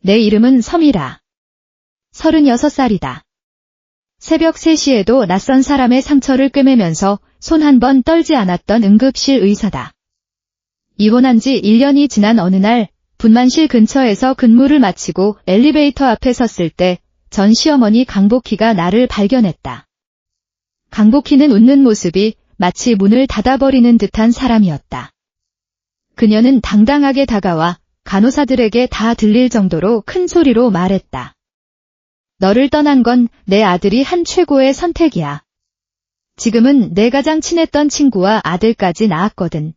내 이름은 섬이라. 36살이다. 새벽 3시에도 낯선 사람의 상처를 꿰매면서 손 한 번 떨지 않았던 응급실 의사다. 입원한 지 1년이 지난 어느 날 분만실 근처에서 근무를 마치고 엘리베이터 앞에 섰을 때 전 시어머니 강복희가 나를 발견했다. 강복희는 웃는 모습이 마치 문을 닫아버리는 듯한 사람이었다. 그녀는 당당하게 다가와 간호사들에게 다 들릴 정도로 큰 소리로 말했다. 너를 떠난 건 내 아들이 한 최고의 선택이야. 지금은 내 가장 친했던 친구와 아들까지 낳았거든.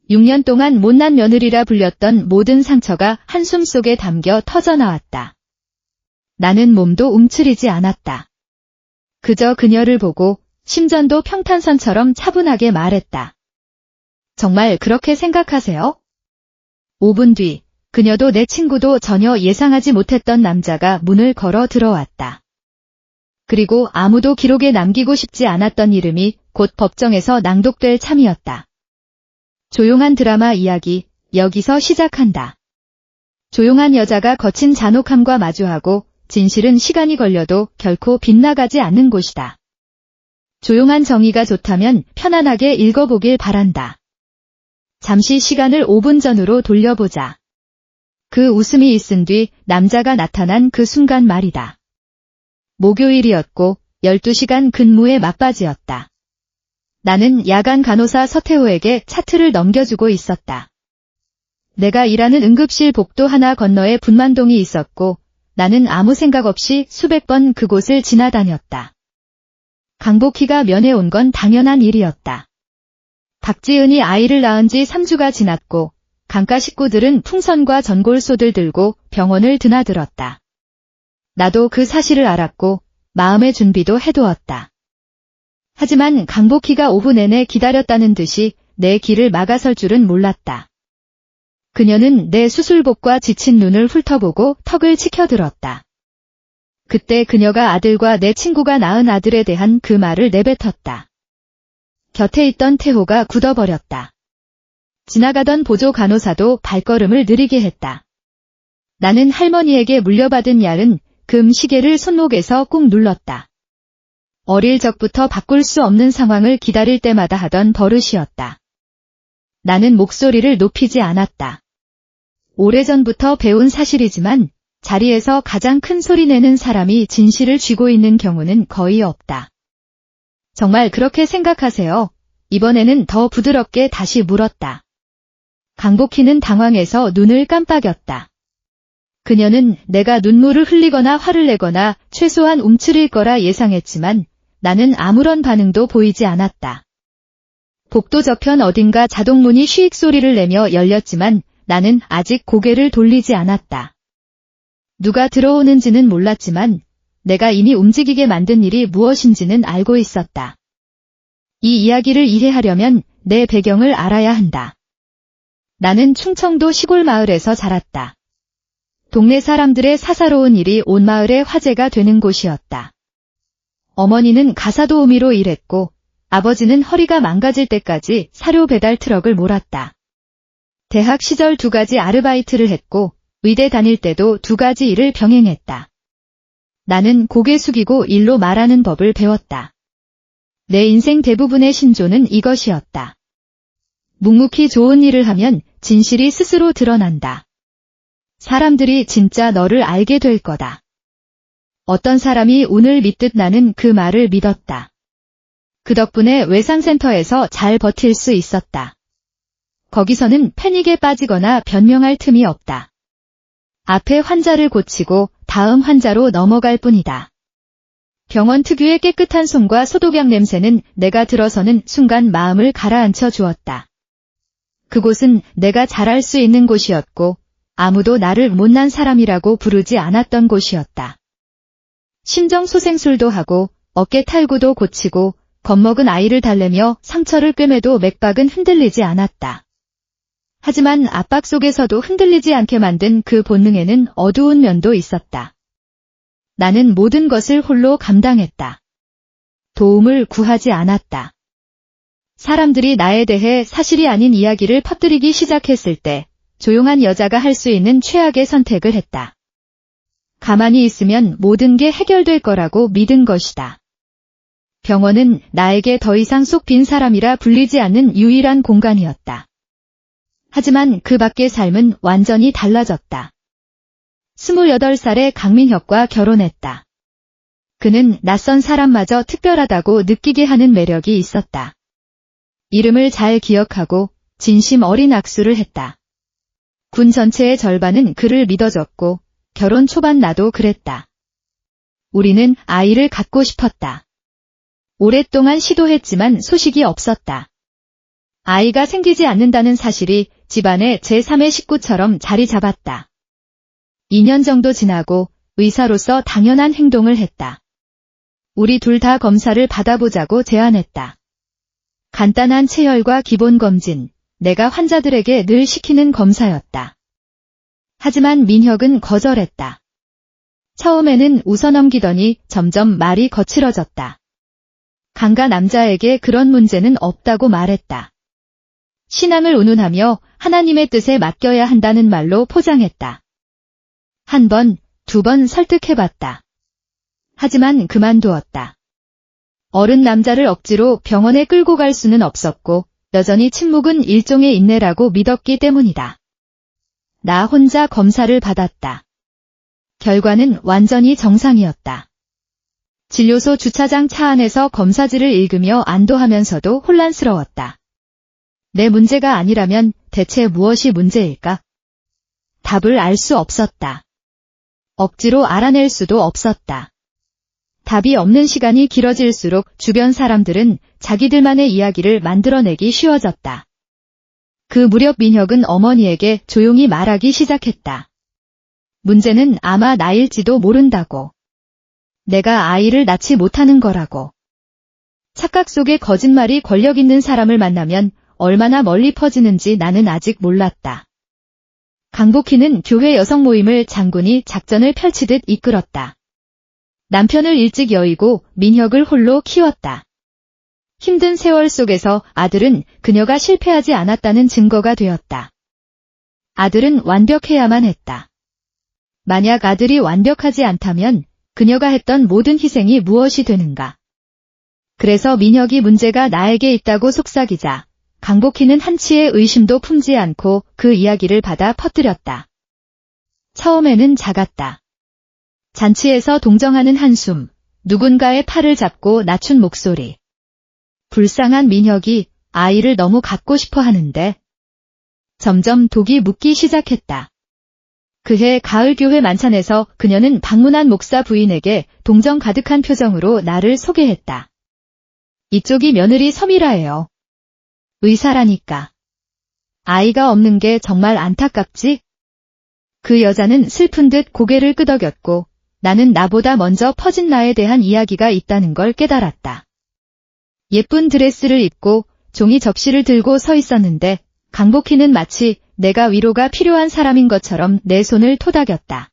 6년 동안 못난 며느리라 불렸던 모든 상처가 한숨 속에 담겨 터져나왔다. 나는 몸도 움츠리지 않았다. 그저 그녀를 보고 심전도 평탄선처럼 차분하게 말했다. 정말 그렇게 생각하세요? 5분 뒤 그녀도 내 친구도 전혀 예상하지 못했던 남자가 문을 걸어 들어왔다. 그리고 아무도 기록에 남기고 싶지 않았던 이름이 곧 법정에서 낭독될 참이었다. 조용한 드라마 이야기, 여기서 시작한다. 조용한 여자가 거친 잔혹함과 마주하고 진실은 시간이 걸려도 결코 빗나가지 않는 곳이다. 조용한 정의가 좋다면 편안하게 읽어보길 바란다. 잠시 시간을 5분 전으로 돌려보자. 그 웃음이 있은 뒤 남자가 나타난 그 순간 말이다. 목요일이었고 12시간 근무의 막바지였다. 나는 야간 간호사 서태호에게 차트를 넘겨주고 있었다. 내가 일하는 응급실 복도 하나 건너에 분만동이 있었고 나는 아무 생각 없이 수백 번 그곳을 지나다녔다. 강복희가 면회 온 건 당연한 일이었다. 박지은이 아이를 낳은 지 3주가 지났고 강가 식구들은 풍선과 전골소들 들고 병원을 드나들었다. 나도 그 사실을 알았고 마음의 준비도 해두었다. 하지만 강복희가 오후 내내 기다렸다는 듯이 내 길을 막아설 줄은 몰랐다. 그녀는 내 수술복과 지친 눈을 훑어보고 턱을 치켜들었다. 그때 그녀가 아들과 내 친구가 낳은 아들에 대한 그 말을 내뱉었다. 곁에 있던 태호가 굳어버렸다. 지나가던 보조 간호사도 발걸음을 느리게 했다. 나는 할머니에게 물려받은 얇은 금 시계를 손목에서 꾹 눌렀다. 어릴 적부터 바꿀 수 없는 상황을 기다릴 때마다 하던 버릇이었다. 나는 목소리를 높이지 않았다. 오래전부터 배운 사실이지만 자리에서 가장 큰 소리 내는 사람이 진실을 쥐고 있는 경우는 거의 없다. 정말 그렇게 생각하세요? 이번에는 더 부드럽게 다시 물었다. 강복희는 당황해서 눈을 깜빡였다. 그녀는 내가 눈물을 흘리거나 화를 내거나 최소한 움츠릴 거라 예상했지만 나는 아무런 반응도 보이지 않았다. 복도 저편 어딘가 자동문이 쉬익 소리를 내며 열렸지만 나는 아직 고개를 돌리지 않았다. 누가 들어오는지는 몰랐지만 내가 이미 움직이게 만든 일이 무엇인지는 알고 있었다. 이 이야기를 이해하려면 내 배경을 알아야 한다. 나는 충청도 시골 마을에서 자랐다. 동네 사람들의 사사로운 일이 온 마을의 화제가 되는 곳이었다. 어머니는 가사도우미로 일했고 아버지는 허리가 망가질 때까지 사료 배달 트럭을 몰았다. 대학 시절 2가지 아르바이트를 했고 의대 다닐 때도 2가지 일을 병행했다. 나는 고개 숙이고 일로 말하는 법을 배웠다. 내 인생 대부분의 신조는 이것이었다. 묵묵히 좋은 일을 하면 진실이 스스로 드러난다. 사람들이 진짜 너를 알게 될 거다. 어떤 사람이 운을 믿듯 나는 그 말을 믿었다. 그 덕분에 외상센터에서 잘 버틸 수 있었다. 거기서는 패닉에 빠지거나 변명할 틈이 없다. 앞에 환자를 고치고 다음 환자로 넘어갈 뿐이다. 병원 특유의 깨끗한 손과 소독약 냄새는 내가 들어서는 순간 마음을 가라앉혀 주었다. 그곳은 내가 잘할 수 있는 곳이었고 아무도 나를 못난 사람이라고 부르지 않았던 곳이었다. 심정소생술도 하고 어깨 탈구도 고치고 겁먹은 아이를 달래며 상처를 꿰매도 맥박은 흔들리지 않았다. 하지만 압박 속에서도 흔들리지 않게 만든 그 본능에는 어두운 면도 있었다. 나는 모든 것을 홀로 감당했다. 도움을 구하지 않았다. 사람들이 나에 대해 사실이 아닌 이야기를 퍼뜨리기 시작했을 때 조용한 여자가 할 수 있는 최악의 선택을 했다. 가만히 있으면 모든 게 해결될 거라고 믿은 것이다. 병원은 나에게 더 이상 속 빈 사람이라 불리지 않는 유일한 공간이었다. 하지만 그 밖의 삶은 완전히 달라졌다. 28살의 강민혁과 결혼했다. 그는 낯선 사람마저 특별하다고 느끼게 하는 매력이 있었다. 이름을 잘 기억하고 진심 어린 악수를 했다. 군 전체의 절반은 그를 믿어줬고 결혼 초반 나도 그랬다. 우리는 아이를 갖고 싶었다. 오랫동안 시도했지만 소식이 없었다. 아이가 생기지 않는다는 사실이 집안의 제3의 식구처럼 자리 잡았다. 2년 정도 지나고 의사로서 당연한 행동을 했다. 우리 둘 다 검사를 받아보자고 제안했다. 간단한 체혈과 기본 검진, 내가 환자들에게 늘 시키는 검사였다. 하지만 민혁은 거절했다. 처음에는 웃어넘기더니 점점 말이 거칠어졌다. 강가 남자에게 그런 문제는 없다고 말했다. 신앙을 운운하며 하나님의 뜻에 맡겨야 한다는 말로 포장했다. 한 번, 두 번 설득해봤다. 하지만 그만두었다. 어른 남자를 억지로 병원에 끌고 갈 수는 없었고 여전히 침묵은 일종의 인내라고 믿었기 때문이다. 나 혼자 검사를 받았다. 결과는 완전히 정상이었다. 진료소 주차장 차 안에서 검사지를 읽으며 안도하면서도 혼란스러웠다. 내 문제가 아니라면 대체 무엇이 문제일까? 답을 알 수 없었다. 억지로 알아낼 수도 없었다. 답이 없는 시간이 길어질수록 주변 사람들은 자기들만의 이야기를 만들어내기 쉬워졌다. 그 무렵 민혁은 어머니에게 조용히 말하기 시작했다. 문제는 아마 나일지도 모른다고. 내가 아이를 낳지 못하는 거라고. 착각 속에 거짓말이 권력 있는 사람을 만나면 얼마나 멀리 퍼지는지 나는 아직 몰랐다. 강복희는 교회 여성 모임을 장군이 작전을 펼치듯 이끌었다. 남편을 일찍 여의고 민혁을 홀로 키웠다. 힘든 세월 속에서 아들은 그녀가 실패하지 않았다는 증거가 되었다. 아들은 완벽해야만 했다. 만약 아들이 완벽하지 않다면 그녀가 했던 모든 희생이 무엇이 되는가? 그래서 민혁이 문제가 나에게 있다고 속삭이자 강복희는 한치의 의심도 품지 않고 그 이야기를 받아 퍼뜨렸다. 처음에는 작았다. 잔치에서 동정하는 한숨, 누군가의 팔을 잡고 낮춘 목소리. 불쌍한 민혁이 아이를 너무 갖고 싶어 하는데. 점점 독이 묻기 시작했다. 그해 가을 교회 만찬에서 그녀는 방문한 목사 부인에게 동정 가득한 표정으로 나를 소개했다. 이쪽이 며느리 서미라예요. 의사라니까. 아이가 없는 게 정말 안타깝지? 그 여자는 슬픈 듯 고개를 끄덕였고 나는 나보다 먼저 퍼진 나에 대한 이야기가 있다는 걸 깨달았다. 예쁜 드레스를 입고 종이 접시를 들고 서 있었는데 강복희는 마치 내가 위로가 필요한 사람인 것처럼 내 손을 토닥였다.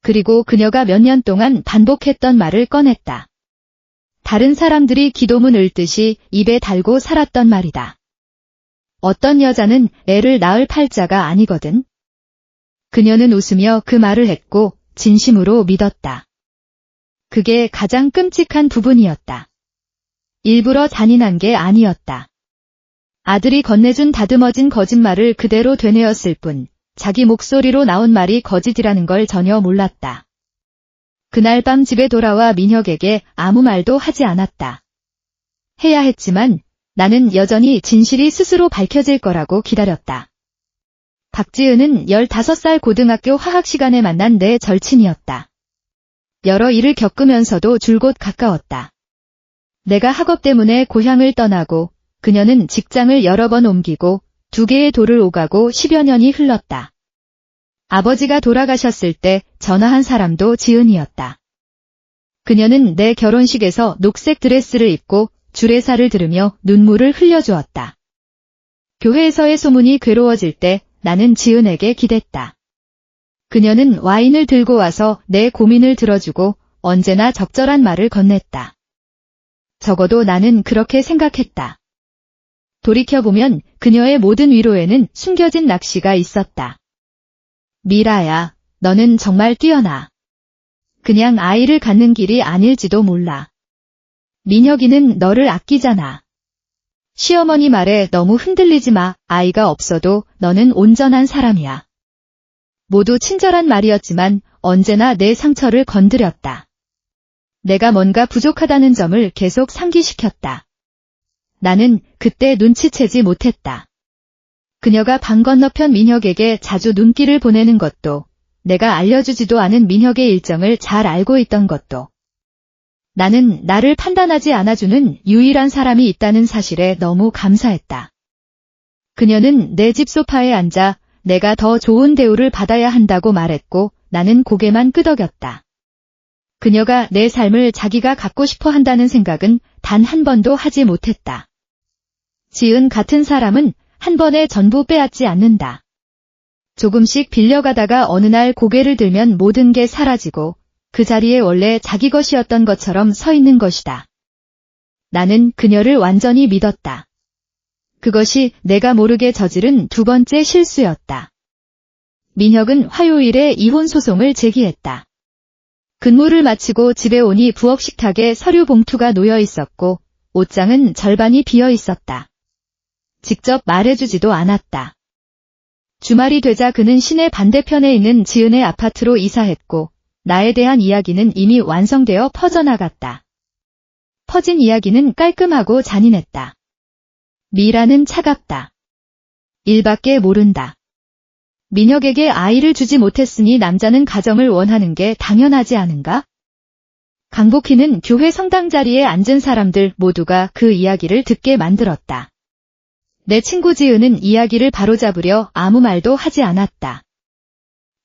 그리고 그녀가 몇 년 동안 반복했던 말을 꺼냈다. 다른 사람들이 기도문 읽듯이 입에 달고 살았던 말이다. 어떤 여자는 애를 낳을 팔자가 아니거든. 그녀는 웃으며 그 말을 했고 진심으로 믿었다. 그게 가장 끔찍한 부분이었다. 일부러 잔인한 게 아니었다. 아들이 건네준 다듬어진 거짓말을 그대로 되뇌었을 뿐 자기 목소리로 나온 말이 거짓이라는 걸 전혀 몰랐다. 그날 밤 집에 돌아와 민혁에게 아무 말도 하지 않았다. 해야 했지만 나는 여전히 진실이 스스로 밝혀질 거라고 기다렸다. 박지은은 15살 고등학교 화학 시간에 만난 내 절친이었다. 여러 일을 겪으면서도 줄곧 가까웠다. 내가 학업 때문에 고향을 떠나고 그녀는 직장을 여러 번 옮기고 2개의 도를 오가고 10여 년이 흘렀다. 아버지가 돌아가셨을 때 전화한 사람도 지은이었다. 그녀는 내 결혼식에서 녹색 드레스를 입고 주례사를 들으며 눈물을 흘려주었다. 교회에서의 소문이 괴로워질 때 나는 지은에게 기댔다. 그녀는 와인을 들고 와서 내 고민을 들어주고 언제나 적절한 말을 건넸다. 적어도 나는 그렇게 생각했다. 돌이켜보면 그녀의 모든 위로에는 숨겨진 낚시가 있었다. 미라야, 너는 정말 뛰어나. 그냥 아이를 갖는 길이 아닐지도 몰라. 민혁이는 너를 아끼잖아. 시어머니 말에 너무 흔들리지 마. 아이가 없어도 너는 온전한 사람이야. 모두 친절한 말이었지만 언제나 내 상처를 건드렸다. 내가 뭔가 부족하다는 점을 계속 상기시켰다. 나는 그때 눈치채지 못했다. 그녀가 방 건너편 민혁에게 자주 눈길을 보내는 것도, 내가 알려주지도 않은 민혁의 일정을 잘 알고 있던 것도, 나는 나를 판단하지 않아주는 유일한 사람이 있다는 사실에 너무 감사했다. 그녀는 내 집 소파에 앉아 내가 더 좋은 대우를 받아야 한다고 말했고 나는 고개만 끄덕였다. 그녀가 내 삶을 자기가 갖고 싶어 한다는 생각은 단 한 번도 하지 못했다. 지은 같은 사람은 한 번에 전부 빼앗지 않는다. 조금씩 빌려가다가 어느 날 고개를 들면 모든 게 사라지고 그 자리에 원래 자기 것이었던 것처럼 서 있는 것이다. 나는 그녀를 완전히 믿었다. 그것이 내가 모르게 저지른 두 번째 실수였다. 민혁은 화요일에 이혼 소송을 제기했다. 근무를 마치고 집에 오니 부엌 식탁에 서류 봉투가 놓여 있었고 옷장은 절반이 비어 있었다. 직접 말해주지도 않았다. 주말이 되자 그는 시내 반대편에 있는 지은의 아파트로 이사했고 나에 대한 이야기는 이미 완성되어 퍼져나갔다. 퍼진 이야기는 깔끔하고 잔인했다. 미라는 차갑다. 일밖에 모른다. 민혁에게 아이를 주지 못했으니 남자는 가정을 원하는 게 당연하지 않은가? 강복희는 교회 성당 자리에 앉은 사람들 모두가 그 이야기를 듣게 만들었다. 내 친구 지은은 이야기를 바로잡으려 아무 말도 하지 않았다.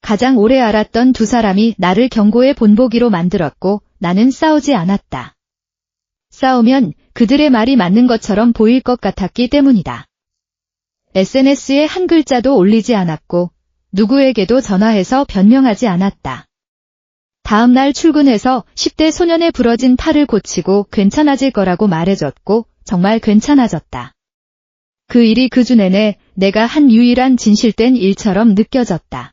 가장 오래 알았던 두 사람이 나를 경고의 본보기로 만들었고 나는 싸우지 않았다. 싸우면 그들의 말이 맞는 것처럼 보일 것 같았기 때문이다. SNS에 한 글자도 올리지 않았고 누구에게도 전화해서 변명하지 않았다. 다음 날 출근해서 10대 소년의 부러진 팔을 고치고 괜찮아질 거라고 말해줬고 정말 괜찮아졌다. 그 일이 그 주 내내 내가 한 유일한 진실된 일처럼 느껴졌다.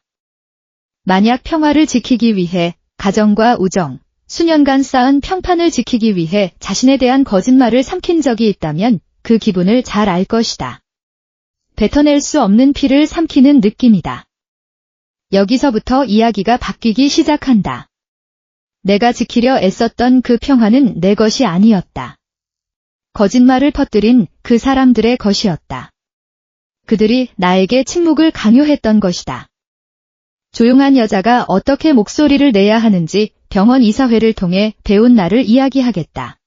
만약 평화를 지키기 위해 가정과 우정, 수년간 쌓은 평판을 지키기 위해 자신에 대한 거짓말을 삼킨 적이 있다면 그 기분을 잘 알 것이다. 뱉어낼 수 없는 피를 삼키는 느낌이다. 여기서부터 이야기가 바뀌기 시작한다. 내가 지키려 애썼던 그 평화는 내 것이 아니었다. 거짓말을 퍼뜨린 그 사람들의 것이었다. 그들이 나에게 침묵을 강요했던 것이다. 조용한 여자가 어떻게 목소리를 내야 하는지 병원 이사회를 통해 배운 나를 이야기하겠다.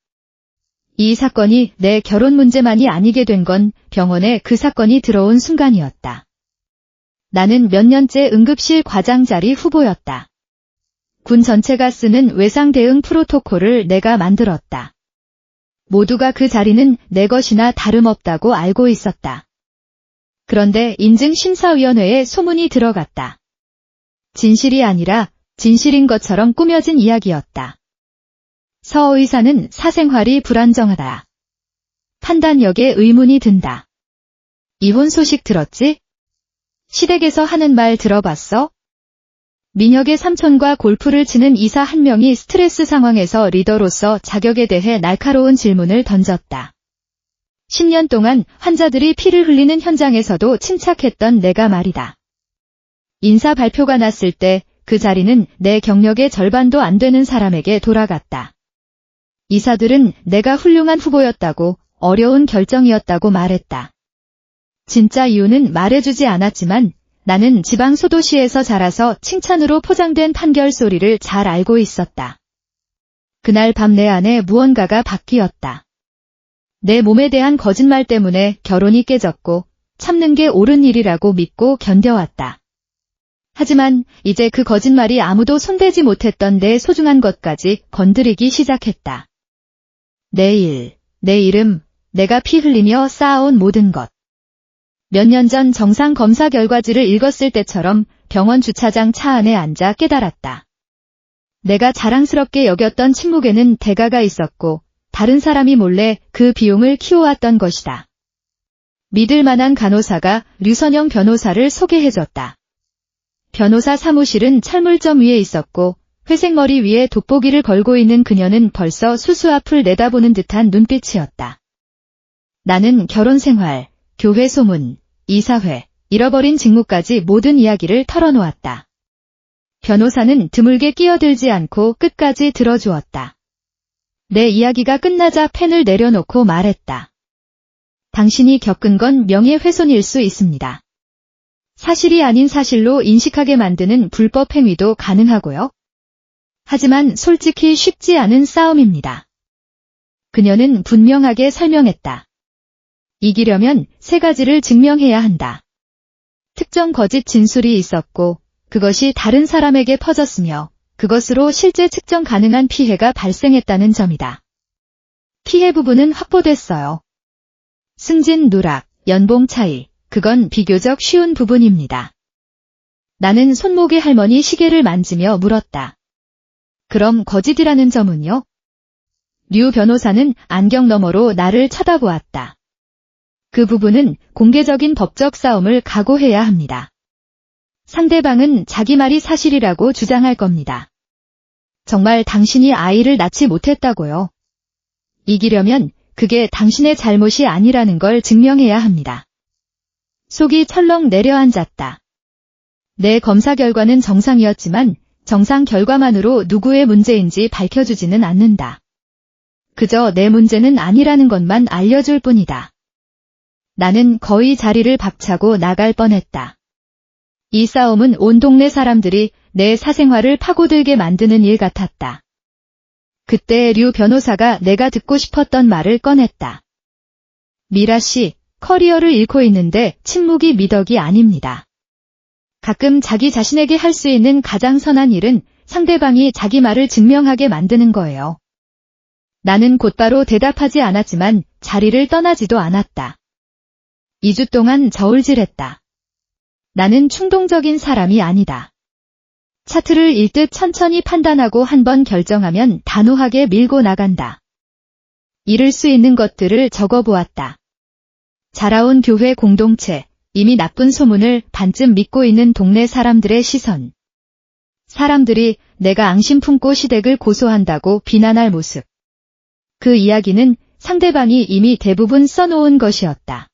이 사건이 내 결혼 문제만이 아니게 된 건 병원에 그 사건이 들어온 순간이었다. 나는 몇 년째 응급실 과장 자리 후보였다. 군 전체가 쓰는 외상 대응 프로토콜을 내가 만들었다. 모두가 그 자리는 내 것이나 다름없다고 알고 있었다. 그런데 인증심사위원회에 소문이 들어갔다. 진실이 아니라 진실인 것처럼 꾸며진 이야기였다. 서 의사는 사생활이 불안정하다. 판단력에 의문이 든다. 이혼 소식 들었지? 시댁에서 하는 말 들어봤어? 민혁의 삼촌과 골프를 치는 이사 한 명이 스트레스 상황에서 리더로서 자격에 대해 날카로운 질문을 던졌다. 10년 동안 환자들이 피를 흘리는 현장에서도 침착했던 내가 말이다. 인사 발표가 났을 때 그 자리는 내 경력의 절반도 안 되는 사람에게 돌아갔다. 이사들은 내가 훌륭한 후보였다고, 어려운 결정이었다고 말했다. 진짜 이유는 말해주지 않았지만 나는 지방 소도시에서 자라서 칭찬으로 포장된 판결 소리를 잘 알고 있었다. 그날 밤 내 안에 무언가가 바뀌었다. 내 몸에 대한 거짓말 때문에 결혼이 깨졌고 참는 게 옳은 일이라고 믿고 견뎌왔다. 하지만 이제 그 거짓말이 아무도 손대지 못했던 내 소중한 것까지 건드리기 시작했다. 내 일, 내 이름, 내가 피 흘리며 쌓아온 모든 것. 몇 년 전 정상 검사 결과지를 읽었을 때처럼 병원 주차장 차 안에 앉아 깨달았다. 내가 자랑스럽게 여겼던 침묵에는 대가가 있었고 다른 사람이 몰래 그 비용을 키워왔던 것이다. 믿을 만한 간호사가 류선영 변호사를 소개해줬다. 변호사 사무실은 철물점 위에 있었고 회색 머리 위에 돋보기를 걸고 있는 그녀는 벌써 수수 앞을 내다보는 듯한 눈빛이었다. 나는 결혼 생활, 교회 소문, 이사회, 잃어버린 직무까지 모든 이야기를 털어놓았다. 변호사는 드물게 끼어들지 않고 끝까지 들어주었다. 내 이야기가 끝나자 펜을 내려놓고 말했다. 당신이 겪은 건 명예훼손일 수 있습니다. 사실이 아닌 사실로 인식하게 만드는 불법 행위도 가능하고요. 하지만 솔직히 쉽지 않은 싸움입니다. 그녀는 분명하게 설명했다. 이기려면 3가지를 증명해야 한다. 특정 거짓 진술이 있었고 그것이 다른 사람에게 퍼졌으며 그것으로 실제 측정 가능한 피해가 발생했다는 점이다. 피해 부분은 확보됐어요. 승진 누락, 연봉 차이, 그건 비교적 쉬운 부분입니다. 나는 손목의 할머니 시계를 만지며 물었다. 그럼 거짓이라는 점은요? 류 변호사는 안경 너머로 나를 쳐다보았다. 그 부분은 공개적인 법적 싸움을 각오해야 합니다. 상대방은 자기 말이 사실이라고 주장할 겁니다. 정말 당신이 아이를 낳지 못했다고요? 이기려면 그게 당신의 잘못이 아니라는 걸 증명해야 합니다. 속이 철렁 내려앉았다. 내 검사 결과는 정상이었지만 정상 결과만으로 누구의 문제인지 밝혀주지는 않는다. 그저 내 문제는 아니라는 것만 알려줄 뿐이다. 나는 거의 자리를 박차고 나갈 뻔했다. 이 싸움은 온 동네 사람들이 내 사생활을 파고들게 만드는 일 같았다. 그때 류 변호사가 내가 듣고 싶었던 말을 꺼냈다. 미라 씨, 커리어를 잃고 있는데 침묵이 미덕이 아닙니다. 가끔 자기 자신에게 할 수 있는 가장 선한 일은 상대방이 자기 말을 증명하게 만드는 거예요. 나는 곧바로 대답하지 않았지만 자리를 떠나지도 않았다. 2주 동안 저울질했다. 나는 충동적인 사람이 아니다. 차트를 읽듯 천천히 판단하고 한번 결정하면 단호하게 밀고 나간다. 잃을 수 있는 것들을 적어보았다. 자라온 교회 공동체, 이미 나쁜 소문을 반쯤 믿고 있는 동네 사람들의 시선. 사람들이 내가 앙심 품고 시댁을 고소한다고 비난할 모습. 그 이야기는 상대방이 이미 대부분 써놓은 것이었다.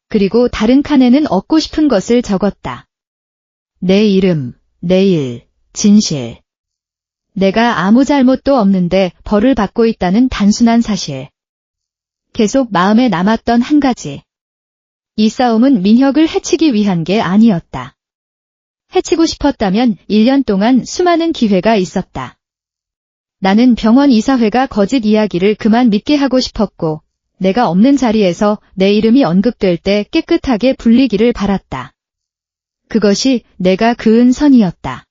그리고 다른 칸에는 얻고 싶은 것을 적었다. 내 이름, 내일, 진실. 내가 아무 잘못도 없는데 벌을 받고 있다는 단순한 사실. 계속 마음에 남았던 한 가지. 이 싸움은 민혁을 해치기 위한 게 아니었다. 해치고 싶었다면 1년 동안 수많은 기회가 있었다. 나는 병원 이사회가 거짓 이야기를 그만 믿게 하고 싶었고 내가 없는 자리에서 내 이름이 언급될 때 깨끗하게 불리기를 바랐다. 그것이 내가 그은 선이었다.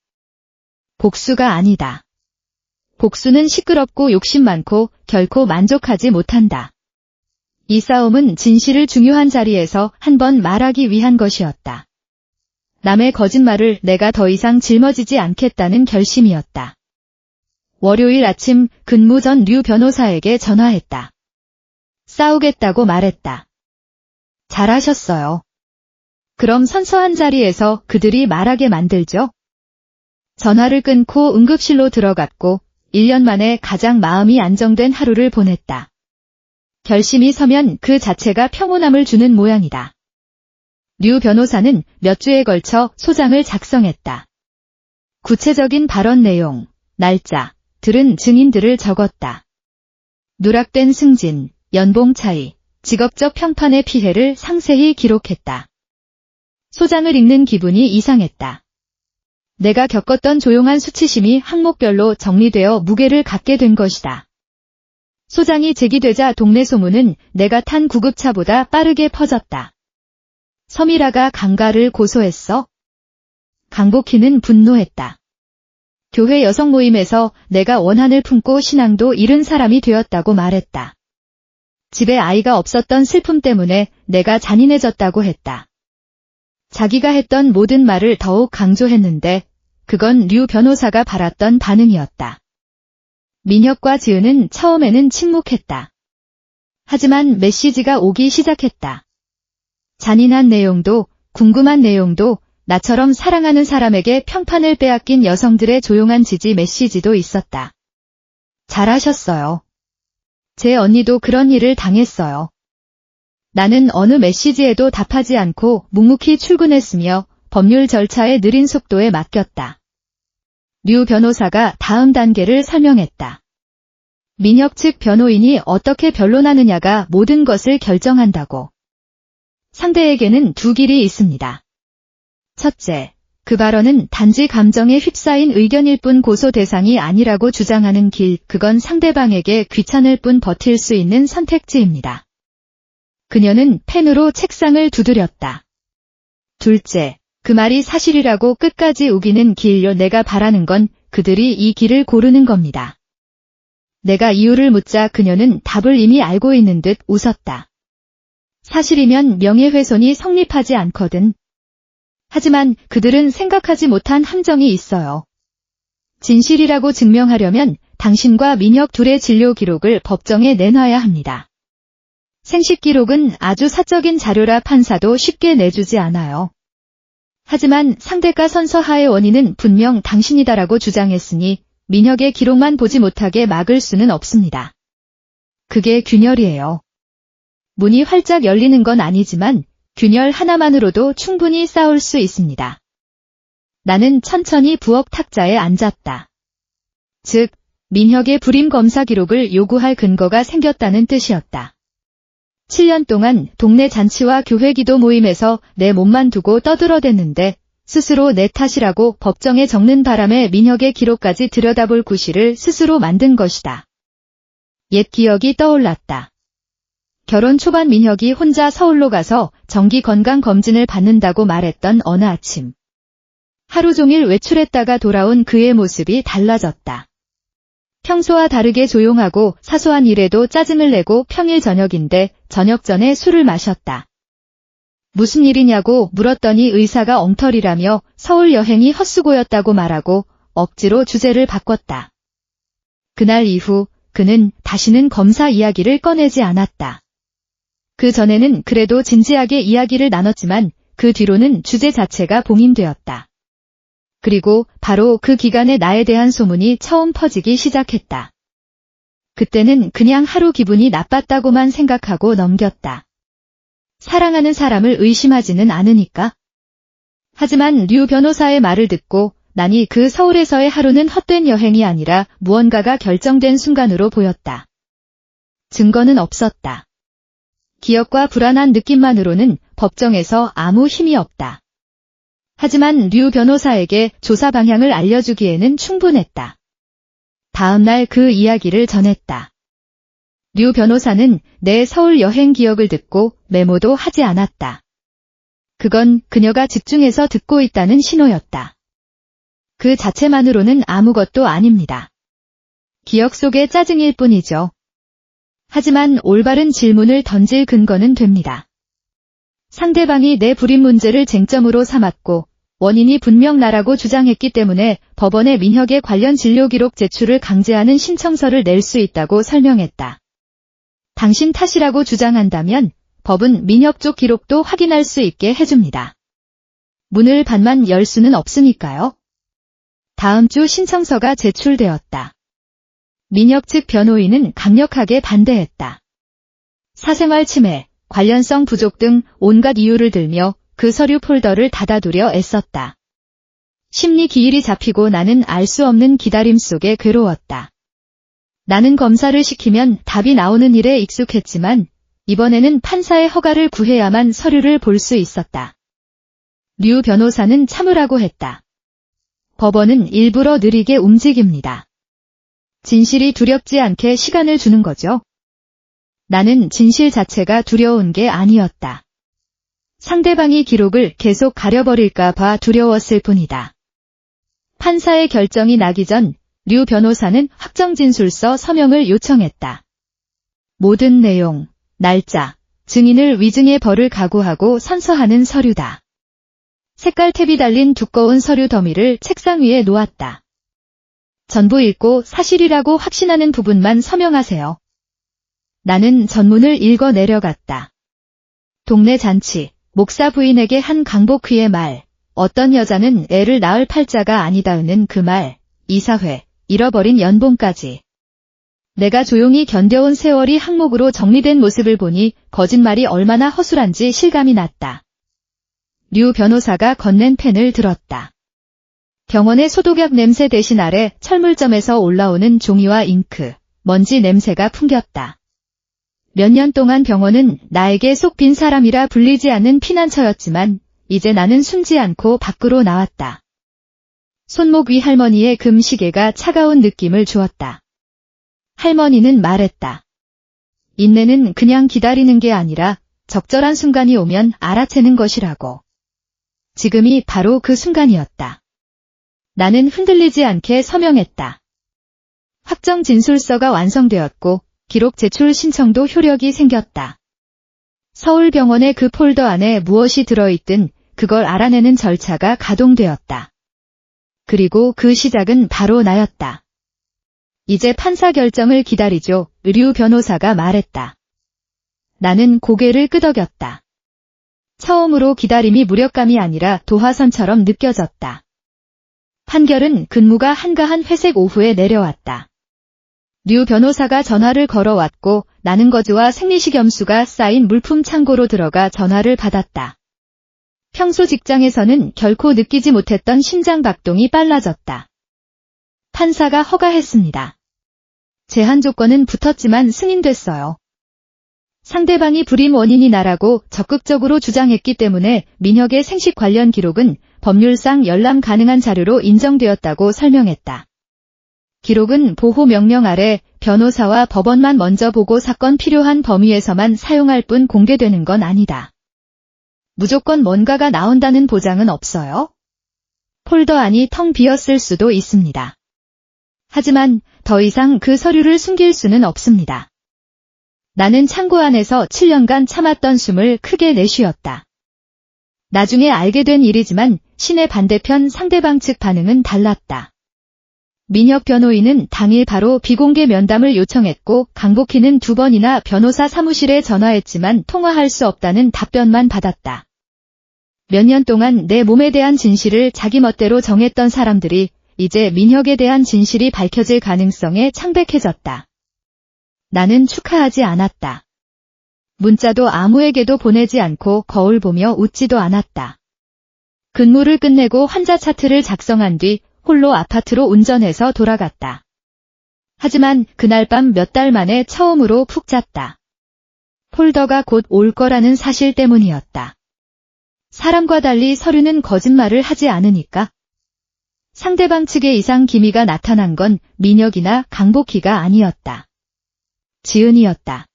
복수가 아니다. 복수는 시끄럽고 욕심 많고 결코 만족하지 못한다. 이 싸움은 진실을 중요한 자리에서 한번 말하기 위한 것이었다. 남의 거짓말을 내가 더 이상 짊어지지 않겠다는 결심이었다. 월요일 아침 근무 전 류 변호사에게 전화했다. 싸우겠다고 말했다. 잘하셨어요. 그럼 선서한 자리에서 그들이 말하게 만들죠? 전화를 끊고 응급실로 들어갔고 1년 만에 가장 마음이 안정된 하루를 보냈다. 결심이 서면 그 자체가 평온함을 주는 모양이다. 류 변호사는 몇 주에 걸쳐 소장을 작성했다. 구체적인 발언 내용, 날짜, 들은 증인들을 적었다. 누락된 승진, 연봉 차이, 직업적 평판의 피해를 상세히 기록했다. 소장을 읽는 기분이 이상했다. 내가 겪었던 조용한 수치심이 항목별로 정리되어 무게를 갖게 된 것이다. 소장이 제기되자 동네 소문은 내가 탄 구급차보다 빠르게 퍼졌다. 서미라가 강가를 고소했어? 강복희는 분노했다. 교회 여성 모임에서 내가 원한을 품고 신앙도 잃은 사람이 되었다고 말했다. 집에 아이가 없었던 슬픔 때문에 내가 잔인해졌다고 했다. 자기가 했던 모든 말을 더욱 강조했는데 그건 류 변호사가 바랐던 반응이었다. 민혁과 지은은 처음에는 침묵했다. 하지만 메시지가 오기 시작했다. 잔인한 내용도 궁금한 내용도 나처럼 사랑하는 사람에게 평판을 빼앗긴 여성들의 조용한 지지 메시지도 있었다. 잘하셨어요. 제 언니도 그런 일을 당했어요. 나는 어느 메시지에도 답하지 않고 묵묵히 출근했으며 법률 절차의 느린 속도에 맡겼다. 류 변호사가 다음 단계를 설명했다. 민혁 측 변호인이 어떻게 변론하느냐가 모든 것을 결정한다고. 상대에게는 두 길이 있습니다. 첫째, 그 발언은 단지 감정에 휩싸인 의견일 뿐 고소 대상이 아니라고 주장하는 길, 그건 상대방에게 귀찮을 뿐 버틸 수 있는 선택지입니다. 그녀는 펜으로 책상을 두드렸다. 둘째, 그 말이 사실이라고 끝까지 우기는 길, 내가 바라는 건 그들이 이 길을 고르는 겁니다. 내가 이유를 묻자 그녀는 답을 이미 알고 있는 듯 웃었다. 사실이면 명예훼손이 성립하지 않거든. 하지만 그들은 생각하지 못한 함정이 있어요. 진실이라고 증명하려면 당신과 민혁 둘의 진료 기록을 법정에 내놔야 합니다. 생식 기록은 아주 사적인 자료라 판사도 쉽게 내주지 않아요. 하지만 상대가 선서하의 원인은 분명 당신이다라고 주장했으니 민혁의 기록만 보지 못하게 막을 수는 없습니다. 그게 균열이에요. 문이 활짝 열리는 건 아니지만 균열 하나만으로도 충분히 싸울 수 있습니다. 나는 천천히 부엌 탁자에 앉았다. 즉, 민혁의 불임 검사 기록을 요구할 근거가 생겼다는 뜻이었다. 7년 동안 동네 잔치와 교회 기도 모임에서 내 몸만 두고 떠들어댔는데 스스로 내 탓이라고 법정에 적는 바람에 민혁의 기록까지 들여다볼 구실을 스스로 만든 것이다. 옛 기억이 떠올랐다. 결혼 초반 민혁이 혼자 서울로 가서 정기 건강 검진을 받는다고 말했던 어느 아침. 하루 종일 외출했다가 돌아온 그의 모습이 달라졌다. 평소와 다르게 조용하고 사소한 일에도 짜증을 내고 평일 저녁인데 저녁 전에 술을 마셨다. 무슨 일이냐고 물었더니 의사가 엉터리라며 서울 여행이 헛수고였다고 말하고 억지로 주제를 바꿨다. 그날 이후 그는 다시는 검사 이야기를 꺼내지 않았다. 그 전에는 그래도 진지하게 이야기를 나눴지만 그 뒤로는 주제 자체가 봉인되었다. 그리고 바로 그 기간에 나에 대한 소문이 처음 퍼지기 시작했다. 그때는 그냥 하루 기분이 나빴다고만 생각하고 넘겼다. 사랑하는 사람을 의심하지는 않으니까. 하지만 류 변호사의 말을 듣고 나니 그 서울에서의 하루는 헛된 여행이 아니라 무언가가 결정된 순간으로 보였다. 증거는 없었다. 기억과 불안한 느낌만으로는 법정에서 아무 힘이 없다. 하지만 류 변호사에게 조사 방향을 알려주기에는 충분했다. 다음 날 그 이야기를 전했다. 류 변호사는 내 서울 여행 기억을 듣고 메모도 하지 않았다. 그건 그녀가 집중해서 듣고 있다는 신호였다. 그 자체만으로는 아무것도 아닙니다. 기억 속의 짜증일 뿐이죠. 하지만 올바른 질문을 던질 근거는 됩니다. 상대방이 내 불임 문제를 쟁점으로 삼았고 원인이 분명 나라고 주장했기 때문에 법원에 민혁의 관련 진료 기록 제출을 강제하는 신청서를 낼 수 있다고 설명했다. 당신 탓이라고 주장한다면 법은 민혁 쪽 기록도 확인할 수 있게 해줍니다. 문을 반만 열 수는 없으니까요. 다음 주 신청서가 제출되었다. 민혁 측 변호인은 강력하게 반대했다. 사생활 침해, 관련성 부족 등 온갖 이유를 들며 그 서류 폴더를 닫아두려 애썼다. 심리 기일이 잡히고 나는 알 수 없는 기다림 속에 괴로웠다. 나는 검사를 시키면 답이 나오는 일에 익숙했지만 이번에는 판사의 허가를 구해야만 서류를 볼 수 있었다. 류 변호사는 참으라고 했다. 법원은 일부러 느리게 움직입니다. 진실이 두렵지 않게 시간을 주는 거죠. 나는 진실 자체가 두려운 게 아니었다. 상대방이 기록을 계속 가려버릴까 봐 두려웠을 뿐이다. 판사의 결정이 나기 전 류 변호사는 확정진술서 서명을 요청했다. 모든 내용, 날짜, 증인을 위증의 벌을 각오하고 선서하는 서류다. 색깔 탭이 달린 두꺼운 서류 더미를 책상 위에 놓았다. 전부 읽고 사실이라고 확신하는 부분만 서명하세요. 나는 전문을 읽어 내려갔다. 동네 잔치, 목사 부인에게 한 강복휘의 말, 어떤 여자는 애를 낳을 팔자가 아니다는 그 말, 이사회, 잃어버린 연봉까지. 내가 조용히 견뎌온 세월이 항목으로 정리된 모습을 보니 거짓말이 얼마나 허술한지 실감이 났다. 류 변호사가 건넨 펜을 들었다. 병원의 소독약 냄새 대신 아래 철물점에서 올라오는 종이와 잉크, 먼지 냄새가 풍겼다. 몇 년 동안 병원은 나에게 속 빈 사람이라 불리지 않는 피난처였지만 이제 나는 숨지 않고 밖으로 나왔다. 손목 위 할머니의 금시계가 차가운 느낌을 주었다. 할머니는 말했다. 인내는 그냥 기다리는 게 아니라 적절한 순간이 오면 알아채는 것이라고. 지금이 바로 그 순간이었다. 나는 흔들리지 않게 서명했다. 확정 진술서가 완성되었고 기록 제출 신청도 효력이 생겼다. 서울병원의 그 폴더 안에 무엇이 들어있든 그걸 알아내는 절차가 가동되었다. 그리고 그 시작은 바로 나였다. 이제 판사 결정을 기다리죠. 류 변호사가 말했다. 나는 고개를 끄덕였다. 처음으로 기다림이 무력감이 아니라 도화선처럼 느껴졌다. 판결은 근무가 한가한 회색 오후에 내려왔다. 류 변호사가 전화를 걸어왔고 나는 거즈와 생리식염수가 쌓인 물품 창고로 들어가 전화를 받았다. 평소 직장에서는 결코 느끼지 못했던 심장 박동이 빨라졌다. 판사가 허가했습니다. 제한 조건은 붙었지만 승인됐어요. 상대방이 불임 원인이 나라고 적극적으로 주장했기 때문에 민혁의 생식 관련 기록은 법률상 열람 가능한 자료로 인정되었다고 설명했다. 기록은 보호 명령 아래 변호사와 법원만 먼저 보고 사건 필요한 범위에서만 사용할 뿐 공개되는 건 아니다. 무조건 뭔가가 나온다는 보장은 없어요. 폴더 안이 텅 비었을 수도 있습니다. 하지만 더 이상 그 서류를 숨길 수는 없습니다. 나는 창고 안에서 7년간 참았던 숨을 크게 내쉬었다. 나중에 알게 된 일이지만 신의 반대편 상대방 측 반응은 달랐다. 민혁 변호인은 당일 바로 비공개 면담을 요청했고 강복희는 2번이나 변호사 사무실에 전화했지만 통화할 수 없다는 답변만 받았다. 몇 년 동안 내 몸에 대한 진실을 자기 멋대로 정했던 사람들이 이제 민혁에 대한 진실이 밝혀질 가능성에 창백해졌다. 나는 축하하지 않았다. 문자도 아무에게도 보내지 않고 거울 보며 웃지도 않았다. 근무를 끝내고 환자 차트를 작성한 뒤 홀로 아파트로 운전해서 돌아갔다. 하지만 그날 밤 몇 달 만에 처음으로 푹 잤다. 폴더가 곧 올 거라는 사실 때문이었다. 사람과 달리 서류는 거짓말을 하지 않으니까. 상대방 측의 이상 기미가 나타난 건 민혁이나 강복희가 아니었다. 지은이었다.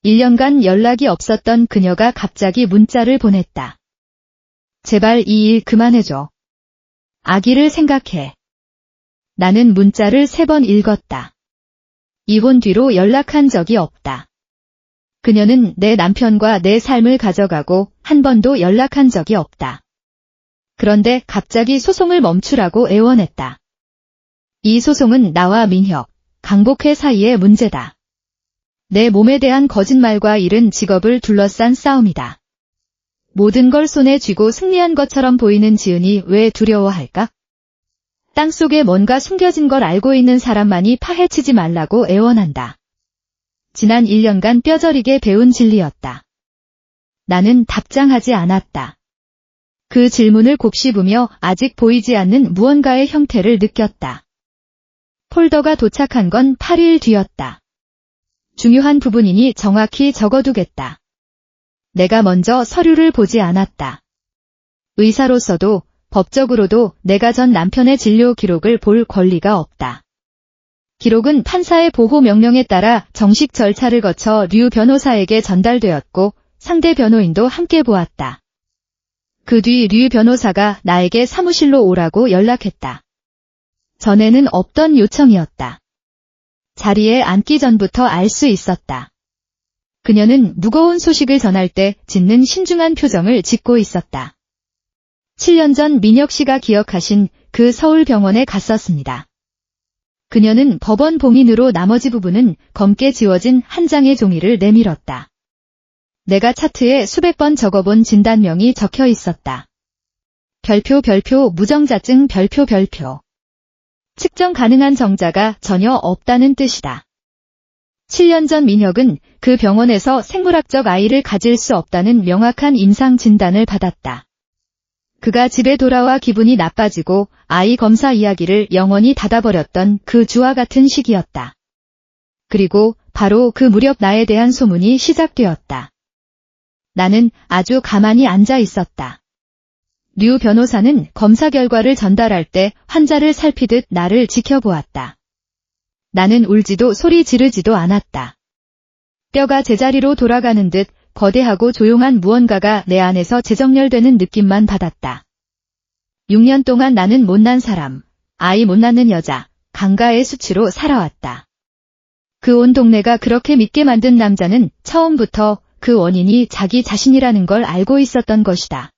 1년간 연락이 없었던 그녀가 갑자기 문자를 보냈다. 제발 이 일 그만해줘. 아기를 생각해. 나는 문자를 3번 읽었다. 이혼 뒤로 연락한 적이 없다. 그녀는 내 남편과 내 삶을 가져가고 한 번도 연락한 적이 없다. 그런데 갑자기 소송을 멈추라고 애원했다. 이 소송은 나와 민혁, 강복회 사이의 문제다. 내 몸에 대한 거짓말과 잃은 직업을 둘러싼 싸움이다. 모든 걸 손에 쥐고 승리한 것처럼 보이는 지은이 왜 두려워할까? 땅속에 뭔가 숨겨진 걸 알고 있는 사람만이 파헤치지 말라고 애원한다. 지난 1년간 뼈저리게 배운 진리였다. 나는 답장하지 않았다. 그 질문을 곱씹으며 아직 보이지 않는 무언가의 형태를 느꼈다. 폴더가 도착한 건 8일 뒤였다. 중요한 부분이니 정확히 적어두겠다. 내가 먼저 서류를 보지 않았다. 의사로서도 법적으로도 내가 전 남편의 진료 기록을 볼 권리가 없다. 기록은 판사의 보호 명령에 따라 정식 절차를 거쳐 류 변호사에게 전달되었고 상대 변호인도 함께 보았다. 그 뒤 류 변호사가 나에게 사무실로 오라고 연락했다. 전에는 없던 요청이었다. 자리에 앉기 전부터 알 수 있었다. 그녀는 무거운 소식을 전할 때 짓는 신중한 표정을 짓고 있었다. 7년 전 민혁 씨가 기억하신 그 서울병원에 갔었습니다. 그녀는 법원 봉인으로 나머지 부분은 검게 지워진 한 장의 종이를 내밀었다. 내가 차트에 수백 번 적어본 진단명이 적혀 있었다. 별표 무정자증 별표. 측정 가능한 정자가 전혀 없다는 뜻이다. 7년 전 민혁은 그 병원에서 생물학적 아이를 가질 수 없다는 명확한 임상 진단을 받았다. 그가 집에 돌아와 기분이 나빠지고 아이 검사 이야기를 영원히 닫아버렸던 그 주와 같은 시기였다. 그리고 바로 그 무렵 나에 대한 소문이 시작되었다. 나는 아주 가만히 앉아 있었다. 류 변호사는 검사 결과를 전달할 때 환자를 살피듯 나를 지켜보았다. 나는 울지도 소리 지르지도 않았다. 뼈가 제자리로 돌아가는 듯 거대하고 조용한 무언가가 내 안에서 재정렬되는 느낌만 받았다. 6년 동안 나는 못난 사람, 아이 못 낳는 여자, 강가의 수치로 살아왔다. 그 온 동네가 그렇게 믿게 만든 남자는 처음부터 그 원인이 자기 자신이라는 걸 알고 있었던 것이다.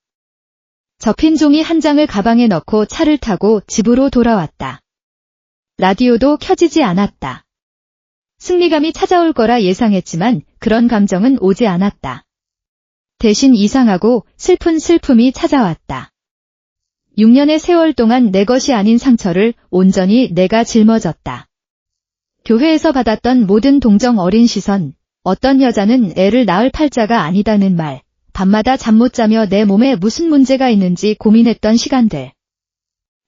접힌 종이 한 장을 가방에 넣고 차를 타고 집으로 돌아왔다. 라디오도 켜지지 않았다. 승리감이 찾아올 거라 예상했지만 그런 감정은 오지 않았다. 대신 이상하고 슬픈 슬픔이 찾아왔다. 6년의 세월 동안 내 것이 아닌 상처를 온전히 내가 짊어졌다. 교회에서 받았던 모든 동정 어린 시선, 어떤 여자는 애를 낳을 팔자가 아니다는 말, 밤마다 잠 못 자며 내 몸에 무슨 문제가 있는지 고민했던 시간들.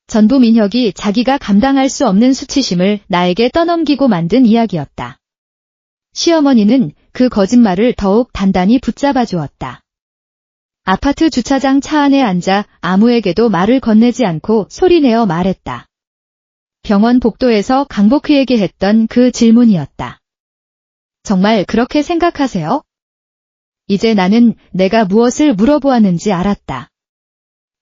전부 민혁이 자기가 감당할 수 없는 수치심을 나에게 떠넘기고 만든 이야기였다. 시어머니는 그 거짓말을 더욱 단단히 붙잡아 주었다. 아파트 주차장 차 안에 앉아 아무에게도 말을 건네지 않고 소리내어 말했다. 병원 복도에서 강복희에게 했던 그 질문이었다. 정말 그렇게 생각하세요? 이제 나는 내가 무엇을 물어보았는지 알았다.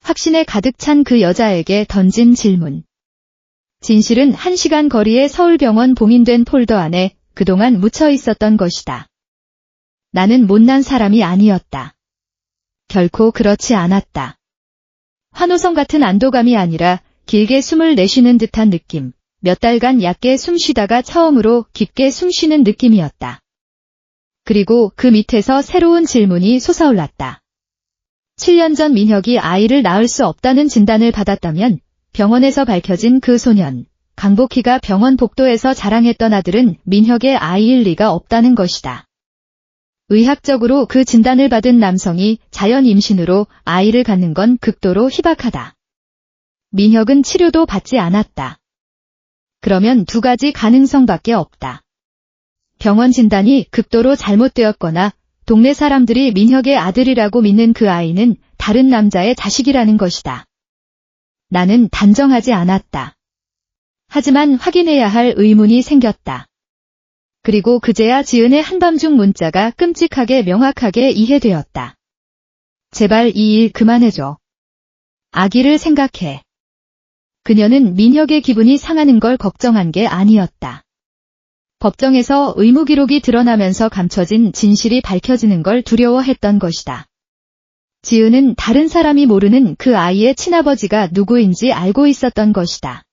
확신에 가득 찬 그 여자에게 던진 질문. 진실은 1시간 거리의 서울병원 봉인된 폴더 안에 그동안 묻혀 있었던 것이다. 나는 못난 사람이 아니었다. 결코 그렇지 않았다. 환호성 같은 안도감이 아니라 길게 숨을 내쉬는 듯한 느낌, 몇 달간 얕게 숨 쉬다가 처음으로 깊게 숨 쉬는 느낌이었다. 그리고 그 밑에서 새로운 질문이 솟아올랐다. 7년 전 민혁이 아이를 낳을 수 없다는 진단을 받았다면 병원에서 밝혀진 그 소년, 강복희가 병원 복도에서 자랑했던 아들은 민혁의 아이일 리가 없다는 것이다. 의학적으로 그 진단을 받은 남성이 자연 임신으로 아이를 갖는 건 극도로 희박하다. 민혁은 치료도 받지 않았다. 그러면 두 가지 가능성밖에 없다. 병원 진단이 극도로 잘못되었거나 동네 사람들이 민혁의 아들이라고 믿는 그 아이는 다른 남자의 자식이라는 것이다. 나는 단정하지 않았다. 하지만 확인해야 할 의문이 생겼다. 그리고 그제야 지은의 한밤중 문자가 끔찍하게 명확하게 이해되었다. 제발 이 일 그만해줘. 아기를 생각해. 그녀는 민혁의 기분이 상하는 걸 걱정한 게 아니었다. 법정에서 의무 기록이 드러나면서 감춰진 진실이 밝혀지는 걸 두려워했던 것이다. 지은은 다른 사람이 모르는 그 아이의 친아버지가 누구인지 알고 있었던 것이다.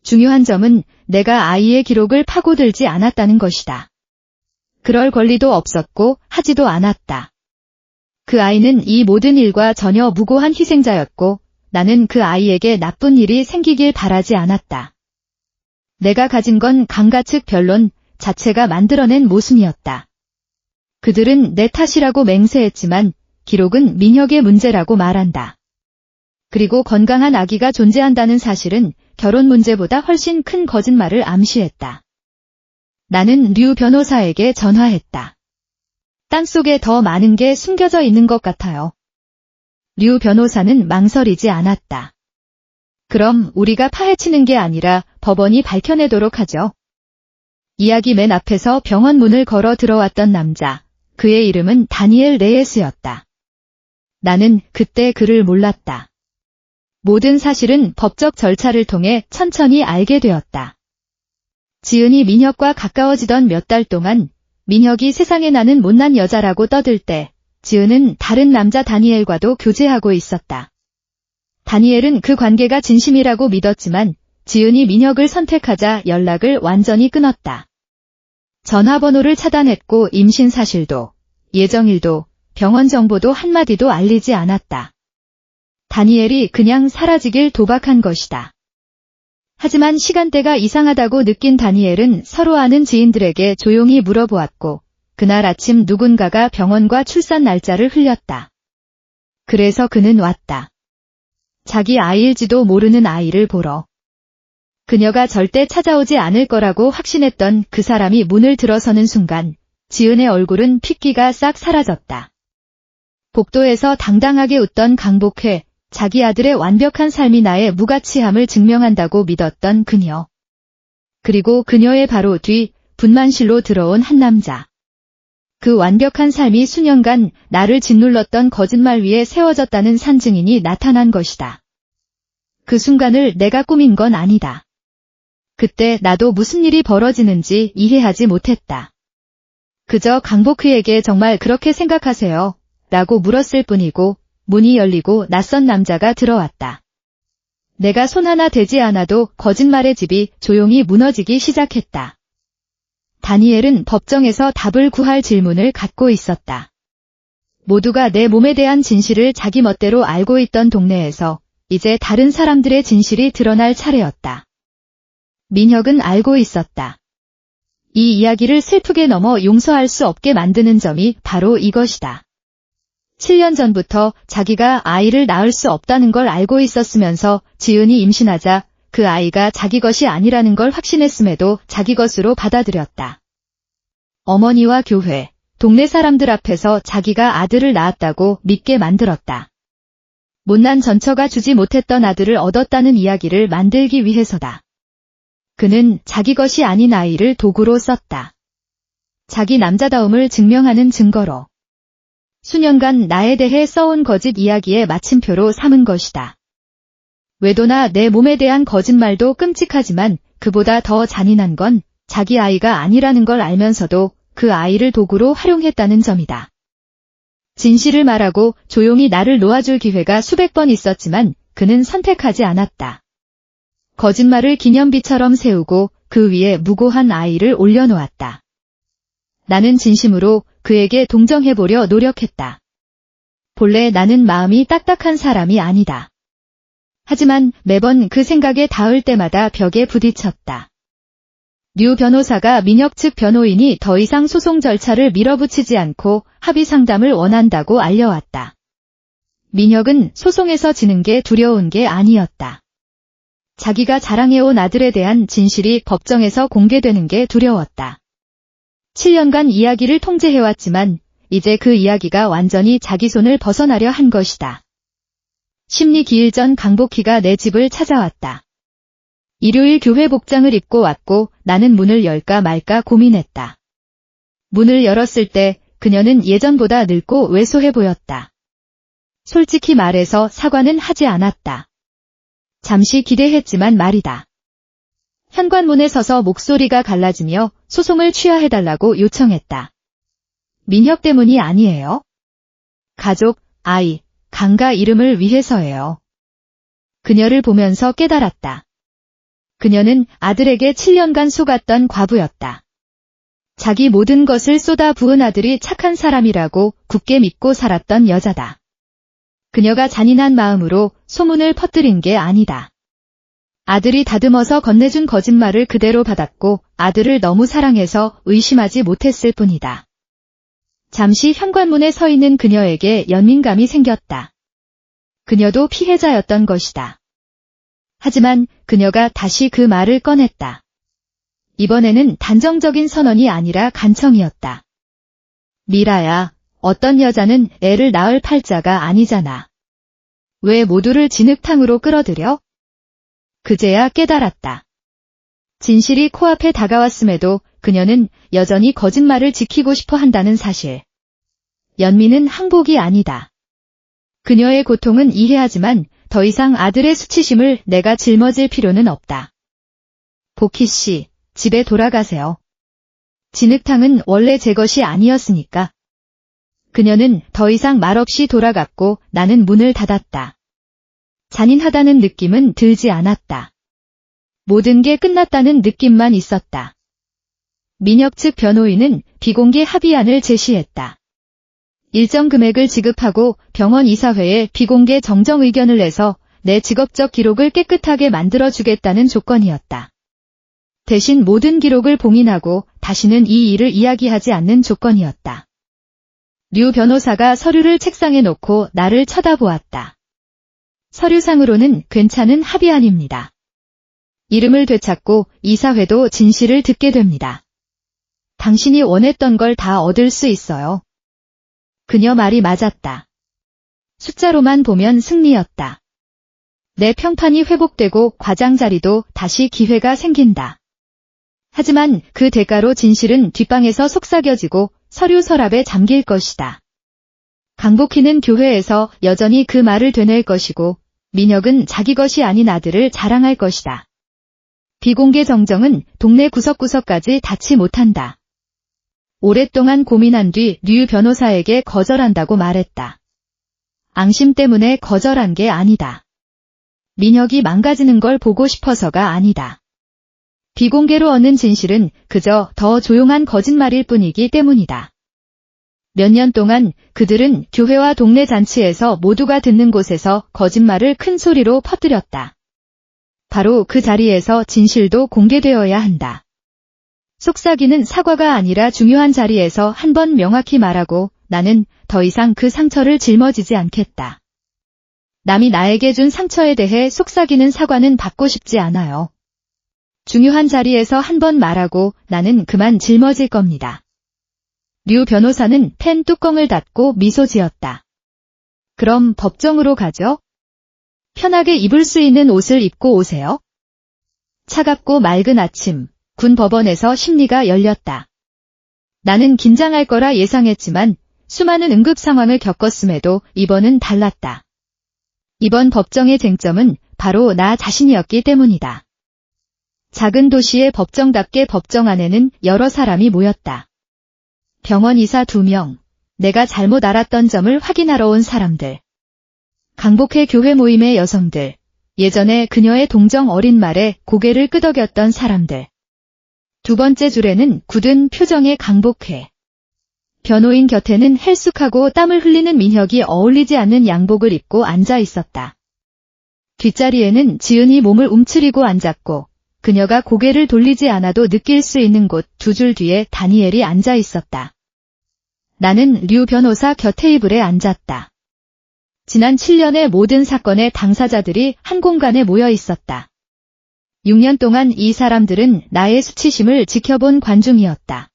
중요한 점은 내가 아이의 기록을 파고들지 않았다는 것이다. 그럴 권리도 없었고 하지도 않았다. 그 아이는 이 모든 일과 전혀 무고한 희생자였고 나는 그 아이에게 나쁜 일이 생기길 바라지 않았다. 내가 가진 건 강가 측 변론 자체가 만들어낸 모순이었다. 그들은 내 탓이라고 맹세했지만 기록은 민혁의 문제라고 말한다. 그리고 건강한 아기가 존재한다는 사실은 결혼 문제보다 훨씬 큰 거짓말을 암시했다. 나는 류 변호사에게 전화했다. 땅속에 더 많은 게 숨겨져 있는 것 같아요. 류 변호사는 망설이지 않았다. 그럼 우리가 파헤치는 게 아니라 법원이 밝혀내도록 하죠. 이야기 맨 앞에서 병원 문을 걸어 들어왔던 남자, 그의 이름은 다니엘 레예스였다. 나는 그때 그를 몰랐다. 모든 사실은 법적 절차를 통해 천천히 알게 되었다. 지은이 민혁과 가까워지던 몇 달 동안 민혁이 세상에 나는 못난 여자라고 떠들 때 지은은 다른 남자 다니엘과도 교제하고 있었다. 다니엘은 그 관계가 진심이라고 믿었지만 지은이 민혁을 선택하자 연락을 완전히 끊었다. 전화번호를 차단했고 임신 사실도 예정일도, 병원 정보도 한마디도 알리지 않았다. 다니엘이 그냥 사라지길 도박한 것이다. 하지만 시간대가 이상하다고 느낀 다니엘은 서로 아는 지인들에게 조용히 물어보았고, 그날 아침 누군가가 병원과 출산 날짜를 흘렸다. 그래서 그는 왔다. 자기 아이일지도 모르는 아이를 보러. 그녀가 절대 찾아오지 않을 거라고 확신했던 그 사람이 문을 들어서는 순간 지은의 얼굴은 핏기가 싹 사라졌다. 복도에서 당당하게 웃던 강복회, 자기 아들의 완벽한 삶이 나의 무가치함을 증명한다고 믿었던 그녀. 그리고 그녀의 바로 뒤 분만실로 들어온 한 남자. 그 완벽한 삶이 수년간 나를 짓눌렀던 거짓말 위에 세워졌다는 산증인이 나타난 것이다. 그 순간을 내가 꾸민 건 아니다. 그때 나도 무슨 일이 벌어지는지 이해하지 못했다. 그저 강복휘에게 정말 그렇게 생각하세요? 라고 물었을 뿐이고 문이 열리고 낯선 남자가 들어왔다. 내가 손 하나 대지 않아도 거짓말의 집이 조용히 무너지기 시작했다. 다니엘은 법정에서 답을 구할 질문을 갖고 있었다. 모두가 내 몸에 대한 진실을 자기 멋대로 알고 있던 동네에서 이제 다른 사람들의 진실이 드러날 차례였다. 민혁은 알고 있었다. 이 이야기를 슬프게 넘어 용서할 수 없게 만드는 점이 바로 이것이다. 7년 전부터 자기가 아이를 낳을 수 없다는 걸 알고 있었으면서 지은이 임신하자 그 아이가 자기 것이 아니라는 걸 확신했음에도 자기 것으로 받아들였다. 어머니와 교회, 동네 사람들 앞에서 자기가 아들을 낳았다고 믿게 만들었다. 못난 전처가 주지 못했던 아들을 얻었다는 이야기를 만들기 위해서다. 그는 자기 것이 아닌 아이를 도구로 썼다. 자기 남자다움을 증명하는 증거로. 수년간 나에 대해 써온 거짓 이야기의 마침표로 삼은 것이다. 외도나 내 몸에 대한 거짓말도 끔찍하지만 그보다 더 잔인한 건 자기 아이가 아니라는 걸 알면서도 그 아이를 도구로 활용했다는 점이다. 진실을 말하고 조용히 나를 놓아줄 기회가 수백 번 있었지만 그는 선택하지 않았다. 거짓말을 기념비처럼 세우고 그 위에 무고한 아이를 올려놓았다. 나는 진심으로 그에게 동정해보려 노력했다. 본래 나는 마음이 딱딱한 사람이 아니다. 하지만 매번 그 생각에 닿을 때마다 벽에 부딪혔다. 류 변호사가 민혁 측 변호인이 더 이상 소송 절차를 밀어붙이지 않고 합의 상담을 원한다고 알려왔다. 민혁은 소송에서 지는 게 두려운 게 아니었다. 자기가 자랑해온 아들에 대한 진실이 법정에서 공개되는 게 두려웠다. 7년간 이야기를 통제해왔지만 이제 그 이야기가 완전히 자기 손을 벗어나려 한 것이다. 심리 기일 전 강복희가 내 집을 찾아왔다. 일요일 교회 복장을 입고 왔고 나는 문을 열까 말까 고민했다. 문을 열었을 때 그녀는 예전보다 늙고 왜소해 보였다. 솔직히 말해서 사과는 하지 않았다. 잠시 기대했지만 말이다. 현관문에 서서 목소리가 갈라지며 소송을 취하해달라고 요청했다. 민혁 때문이 아니에요. 가족, 아이, 강가 이름을 위해서예요. 그녀를 보면서 깨달았다. 그녀는 아들에게 7년간 속았던 과부였다. 자기 모든 것을 쏟아 부은 아들이 착한 사람이라고 굳게 믿고 살았던 여자다. 그녀가 잔인한 마음으로 소문을 퍼뜨린 게 아니다. 아들이 다듬어서 건네준 거짓말을 그대로 받았고 아들을 너무 사랑해서 의심하지 못했을 뿐이다. 잠시 현관문에 서 있는 그녀에게 연민감이 생겼다. 그녀도 피해자였던 것이다. 하지만 그녀가 다시 그 말을 꺼냈다. 이번에는 단정적인 선언이 아니라 간청이었다. 미라야, 어떤 여자는 애를 낳을 팔자가 아니잖아. 왜 모두를 진흙탕으로 끌어들여? 그제야 깨달았다. 진실이 코앞에 다가왔음에도 그녀는 여전히 거짓말을 지키고 싶어 한다는 사실. 연민은 항복이 아니다. 그녀의 고통은 이해하지만 더 이상 아들의 수치심을 내가 짊어질 필요는 없다. 복희 씨, 집에 돌아가세요. 진흙탕은 원래 제 것이 아니었으니까. 그녀는 더 이상 말없이 돌아갔고 나는 문을 닫았다. 잔인하다는 느낌은 들지 않았다. 모든 게 끝났다는 느낌만 있었다. 민혁 측 변호인은 비공개 합의안을 제시했다. 일정 금액을 지급하고 병원 이사회에 비공개 정정 의견을 내서 내 직업적 기록을 깨끗하게 만들어주겠다는 조건이었다. 대신 모든 기록을 봉인하고 다시는 이 일을 이야기하지 않는 조건이었다. 류 변호사가 서류를 책상에 놓고 나를 쳐다보았다. 서류상으로는 괜찮은 합의안입니다. 이름을 되찾고 이사회도 진실을 듣게 됩니다. 당신이 원했던 걸 다 얻을 수 있어요. 그녀 말이 맞았다. 숫자로만 보면 승리였다. 내 평판이 회복되고 과장 자리도 다시 기회가 생긴다. 하지만 그 대가로 진실은 뒷방에서 속삭여지고 서류 서랍에 잠길 것이다. 강복희는 교회에서 여전히 그 말을 되뇌일 것이고 민혁은 자기 것이 아닌 아들을 자랑할 것이다. 비공개 정정은 동네 구석구석까지 닿지 못한다. 오랫동안 고민한 뒤 류 변호사에게 거절한다고 말했다. 앙심 때문에 거절한 게 아니다. 민혁이 망가지는 걸 보고 싶어서가 아니다. 비공개로 얻는 진실은 그저 더 조용한 거짓말일 뿐이기 때문이다. 몇 년 동안 그들은 교회와 동네 잔치에서 모두가 듣는 곳에서 거짓말을 큰 소리로 퍼뜨렸다. 바로 그 자리에서 진실도 공개되어야 한다. 속삭이는 사과가 아니라 중요한 자리에서 한 번 명확히 말하고 나는 더 이상 그 상처를 짊어지지 않겠다. 남이 나에게 준 상처에 대해 속삭이는 사과는 받고 싶지 않아요. 중요한 자리에서 한 번 말하고 나는 그만 짊어질 겁니다. 류 변호사는 펜 뚜껑을 닫고 미소 지었다. 그럼 법정으로 가죠? 편하게 입을 수 있는 옷을 입고 오세요. 차갑고 맑은 아침, 군 법원에서 심리가 열렸다. 나는 긴장할 거라 예상했지만 수많은 응급 상황을 겪었음에도 이번은 달랐다. 이번 법정의 쟁점은 바로 나 자신이었기 때문이다. 작은 도시의 법정답게 법정 안에는 여러 사람이 모였다. 병원 의사 2명, 내가 잘못 알았던 점을 확인하러 온 사람들. 강복회 교회 모임의 여성들, 예전에 그녀의 동정 어린 말에 고개를 끄덕였던 사람들. 두 번째 줄에는 굳은 표정의 강복회. 변호인 곁에는 헬쑥하고 땀을 흘리는 민혁이 어울리지 않는 양복을 입고 앉아 있었다. 뒷자리에는 지은이 몸을 움츠리고 앉았고 그녀가 고개를 돌리지 않아도 느낄 수 있는 곳 2줄 뒤에 다니엘이 앉아 있었다. 나는 류 변호사 곁 테이블에 앉았다. 지난 7년의 모든 사건의 당사자들이 한 공간에 모여 있었다. 6년 동안 이 사람들은 나의 수치심을 지켜본 관중이었다.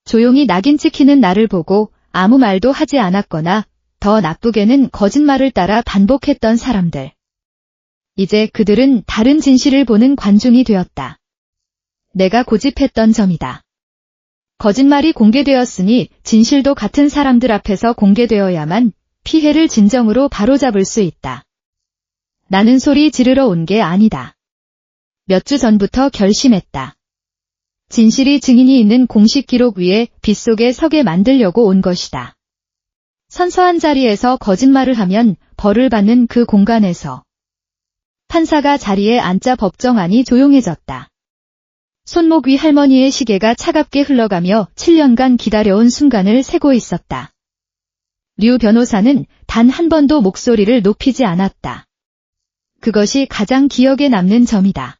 조용히 낙인 찍히는 나를 보고 아무 말도 하지 않았거나 더 나쁘게는 거짓말을 따라 반복했던 사람들. 이제 그들은 다른 진실을 보는 관중이 되었다. 내가 고집했던 점이다. 거짓말이 공개되었으니 진실도 같은 사람들 앞에서 공개되어야만 피해를 진정으로 바로잡을 수 있다. 나는 소리 지르러 온 게 아니다. 몇 주 전부터 결심했다. 진실이 증인이 있는 공식 기록 위에 빗속에 서게 만들려고 온 것이다. 선서한 자리에서 거짓말을 하면 벌을 받는 그 공간에서 판사가 자리에 앉자 법정안이 조용해졌다. 손목 위 할머니의 시계가 차갑게 흘러가며 7년간 기다려온 순간을 세고 있었다. 류 변호사는 단 한 번도 목소리를 높이지 않았다. 그것이 가장 기억에 남는 점이다.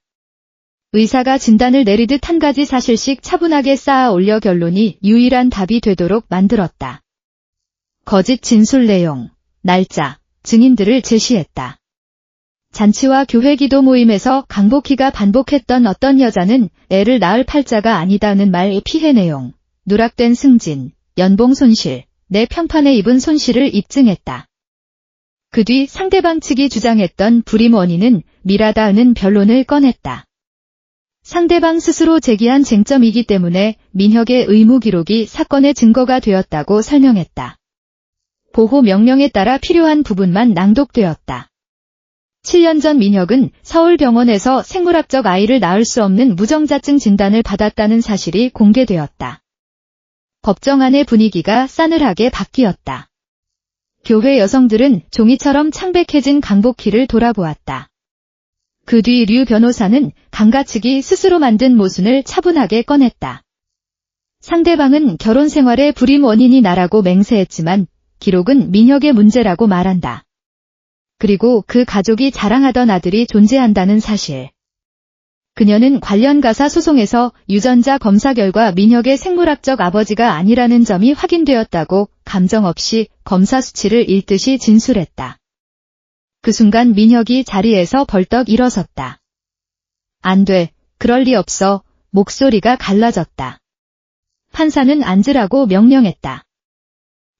의사가 진단을 내리듯 한 가지 사실씩 차분하게 쌓아 올려 결론이 유일한 답이 되도록 만들었다. 거짓 진술 내용, 날짜, 증인들을 제시했다. 잔치와 교회 기도 모임에서 강복희가 반복했던 어떤 여자는 애를 낳을 팔자가 아니다는 말의 피해 내용, 누락된 승진, 연봉 손실, 내 평판에 입은 손실을 입증했다. 그 뒤 상대방 측이 주장했던 불임 원인은 미라다는 변론을 꺼냈다. 상대방 스스로 제기한 쟁점이기 때문에 민혁의 의무 기록이 사건의 증거가 되었다고 설명했다. 보호 명령에 따라 필요한 부분만 낭독되었다. 7년 전 민혁은 서울병원에서 생물학적 아이를 낳을 수 없는 무정자증 진단을 받았다는 사실이 공개되었다. 법정 안의 분위기가 싸늘하게 바뀌었다. 교회 여성들은 종이처럼 창백해진 강복희를 돌아보았다. 그 뒤 류 변호사는 강가 측이 스스로 만든 모순을 차분하게 꺼냈다. 상대방은 결혼 생활의 불임 원인이 나라고 맹세했지만 기록은 민혁의 문제라고 말한다. 그리고 그 가족이 자랑하던 아들이 존재한다는 사실. 그녀는 관련 가사 소송에서 유전자 검사 결과 민혁의 생물학적 아버지가 아니라는 점이 확인되었다고 감정 없이 검사 수치를 읽듯이 진술했다. 그 순간 민혁이 자리에서 벌떡 일어섰다. 안 돼, 그럴 리 없어. 목소리가 갈라졌다. 판사는 앉으라고 명령했다.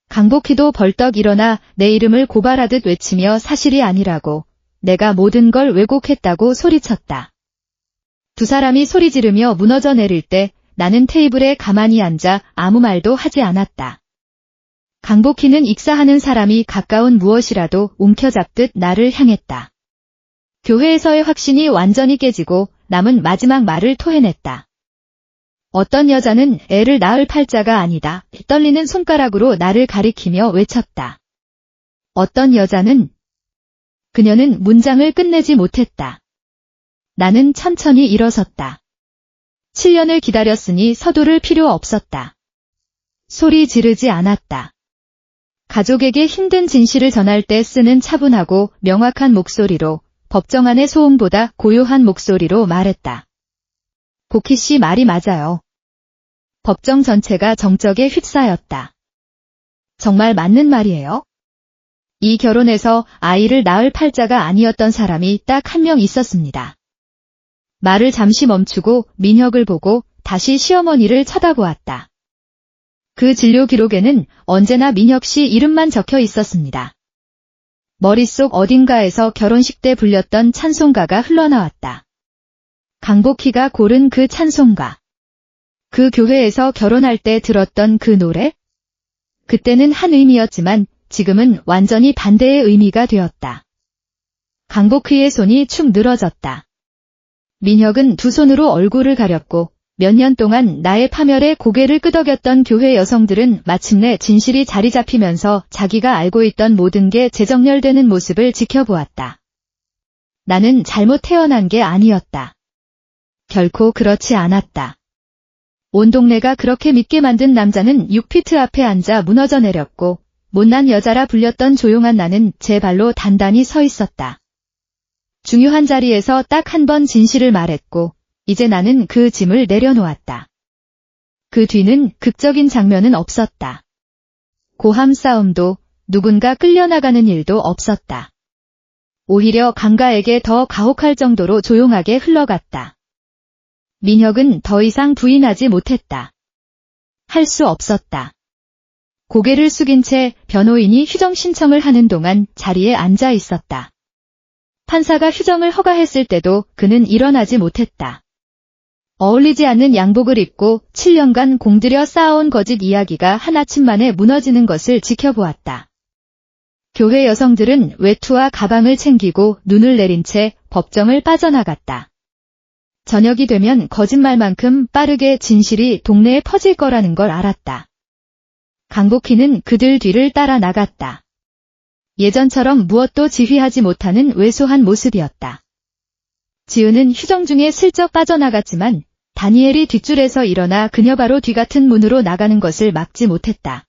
강복희도 벌떡 일어나 내 이름을 고발하듯 외치며 사실이 아니라고, 내가 모든 걸 왜곡했다고 소리쳤다. 두 사람이 소리 지르며 무너져 내릴 때 나는 테이블에 가만히 앉아 아무 말도 하지 않았다. 강복희는 익사하는 사람이 가까운 무엇이라도 움켜잡듯 나를 향했다. 교회에서의 확신이 완전히 깨지고 남은 마지막 말을 토해냈다. 어떤 여자는 애를 낳을 팔자가 아니다. 떨리는 손가락으로 나를 가리키며 외쳤다. 어떤 여자는... 그녀는 문장을 끝내지 못했다. 나는 천천히 일어섰다. 7년을 기다렸으니 서두를 필요 없었다. 소리 지르지 않았다. 가족에게 힘든 진실을 전할 때 쓰는 차분하고 명확한 목소리로, 법정 안의 소음보다 고요한 목소리로 말했다. 복희 씨 말이 맞아요. 법정 전체가 정적에 휩싸였다. 정말 맞는 말이에요? 이 결혼에서 아이를 낳을 팔자가 아니었던 사람이 딱 한 명 있었습니다. 말을 잠시 멈추고 민혁을 보고 다시 시어머니를 쳐다보았다. 그 진료 기록에는 언제나 민혁 씨 이름만 적혀 있었습니다. 머릿속 어딘가에서 결혼식 때 불렸던 찬송가가 흘러나왔다. 강복희가 고른 그 찬송가. 그 교회에서 결혼할 때 들었던 그 노래? 그때는 한 의미였지만 지금은 완전히 반대의 의미가 되었다. 강복희의 손이 축 늘어졌다. 민혁은 두 손으로 얼굴을 가렸고 몇 년 동안 나의 파멸에 고개를 끄덕였던 교회 여성들은 마침내 진실이 자리 잡히면서 자기가 알고 있던 모든 게 재정렬되는 모습을 지켜보았다. 나는 잘못 태어난 게 아니었다. 결코 그렇지 않았다. 온 동네가 그렇게 믿게 만든 남자는 6피트 앞에 앉아 무너져 내렸고 못난 여자라 불렸던 조용한 나는 제 발로 단단히 서 있었다. 중요한 자리에서 딱 한 번 진실을 말했고 이제 나는 그 짐을 내려놓았다. 그 뒤는 극적인 장면은 없었다. 고함 싸움도 누군가 끌려나가는 일도 없었다. 오히려 강가에게 더 가혹할 정도로 조용하게 흘러갔다. 민혁은 더 이상 부인하지 못했다. 할 수 없었다. 고개를 숙인 채 변호인이 휴정 신청을 하는 동안 자리에 앉아 있었다. 판사가 휴정을 허가했을 때도 그는 일어나지 못했다. 어울리지 않는 양복을 입고 7년간 공들여 쌓아온 거짓 이야기가 한아침 만에 무너지는 것을 지켜보았다. 교회 여성들은 외투와 가방을 챙기고 눈을 내린 채 법정을 빠져나갔다. 저녁이 되면 거짓말만큼 빠르게 진실이 동네에 퍼질 거라는 걸 알았다. 강복희는 그들 뒤를 따라 나갔다. 예전처럼 무엇도 지휘하지 못하는 왜소한 모습이었다. 지은은 휴정 중에 슬쩍 빠져나갔지만 다니엘이 뒷줄에서 일어나 그녀 바로 뒤같은 문으로 나가는 것을 막지 못했다.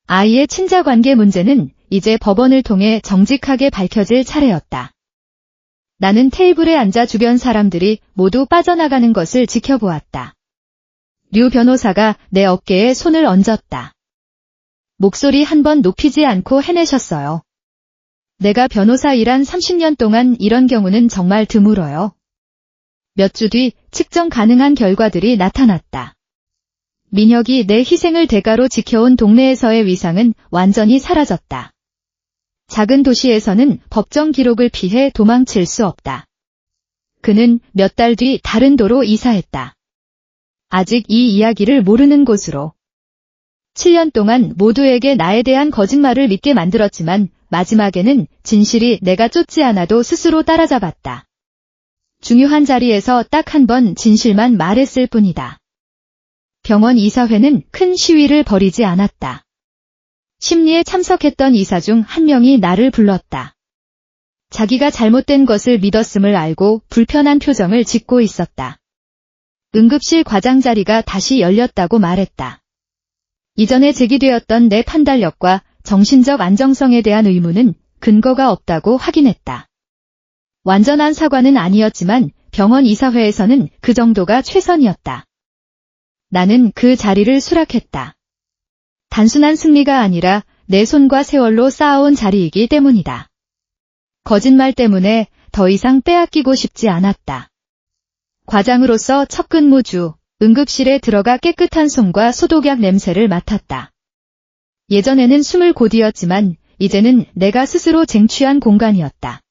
아이의 친자관계 문제는 이제 법원을 통해 정직하게 밝혀질 차례였다. 나는 테이블에 앉아 주변 사람들이 모두 빠져나가는 것을 지켜보았다. 류 변호사가 내 어깨에 손을 얹었다. 목소리 한 번 높이지 않고 해내셨어요. 내가 변호사 일한 30년 동안 이런 경우는 정말 드물어요. 몇 주 뒤 측정 가능한 결과들이 나타났다. 민혁이 내 희생을 대가로 지켜온 동네에서의 위상은 완전히 사라졌다. 작은 도시에서는 법정 기록을 피해 도망칠 수 없다. 그는 몇 달 뒤 다른 도로 이사했다. 아직 이 이야기를 모르는 곳으로. 7년 동안 모두에게 나에 대한 거짓말을 믿게 만들었지만 마지막에는 진실이 내가 쫓지 않아도 스스로 따라잡았다. 중요한 자리에서 딱 한 번 진실만 말했을 뿐이다. 병원 이사회는 큰 시위를 벌이지 않았다. 심리에 참석했던 이사 중 한 명이 나를 불렀다. 자기가 잘못된 것을 믿었음을 알고 불편한 표정을 짓고 있었다. 응급실 과장 자리가 다시 열렸다고 말했다. 이전에 제기되었던 내 판단력과 정신적 안정성에 대한 의문은 근거가 없다고 확인했다. 완전한 사과는 아니었지만 병원 이사회에서는 그 정도가 최선이었다. 나는 그 자리를 수락했다. 단순한 승리가 아니라 내 손과 세월로 쌓아온 자리이기 때문이다. 거짓말 때문에 더 이상 빼앗기고 싶지 않았다. 과장으로서 첫 근무 주, 응급실에 들어가 깨끗한 손과 소독약 냄새를 맡았다. 예전에는 숨을 고디었지만 이제는 내가 스스로 쟁취한 공간이었다.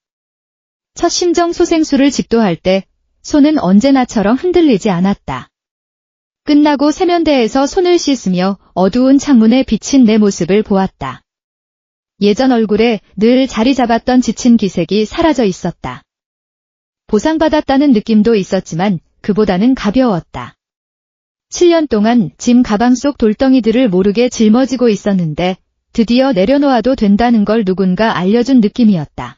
첫 심정소생술을 집도할 때 손은 언제나처럼 흔들리지 않았다. 끝나고 세면대에서 손을 씻으며 어두운 창문에 비친 내 모습을 보았다. 예전 얼굴에 늘 자리 잡았던 지친 기색이 사라져 있었다. 보상받았다는 느낌도 있었지만 그보다는 가벼웠다. 7년 동안 짐 가방 속 돌덩이들을 모르게 짊어지고 있었는데 드디어 내려놓아도 된다는 걸 누군가 알려준 느낌이었다.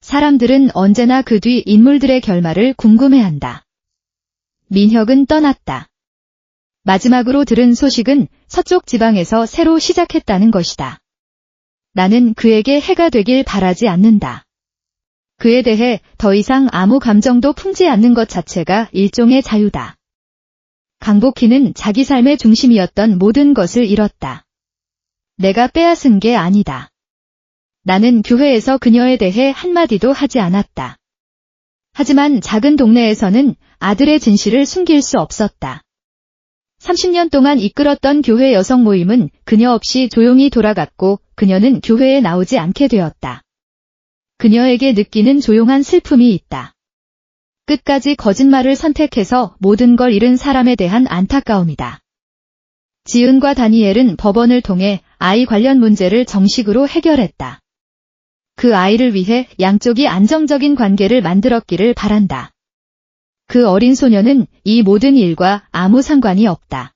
사람들은 언제나 그 뒤 인물들의 결말을 궁금해한다. 민혁은 떠났다. 마지막으로 들은 소식은 서쪽 지방에서 새로 시작했다는 것이다. 나는 그에게 해가 되길 바라지 않는다. 그에 대해 더 이상 아무 감정도 품지 않는 것 자체가 일종의 자유다. 강복희는 자기 삶의 중심이었던 모든 것을 잃었다. 내가 빼앗은 게 아니다. 나는 교회에서 그녀에 대해 한마디도 하지 않았다. 하지만 작은 동네에서는 아들의 진실을 숨길 수 없었다. 30년 동안 이끌었던 교회 여성 모임은 그녀 없이 조용히 돌아갔고 그녀는 교회에 나오지 않게 되었다. 그녀에게 느끼는 조용한 슬픔이 있다. 끝까지 거짓말을 선택해서 모든 걸 잃은 사람에 대한 안타까움이다. 지은과 다니엘은 법원을 통해 아이 관련 문제를 정식으로 해결했다. 그 아이를 위해 양쪽이 안정적인 관계를 만들었기를 바란다. 그 어린 소녀는 이 모든 일과 아무 상관이 없다.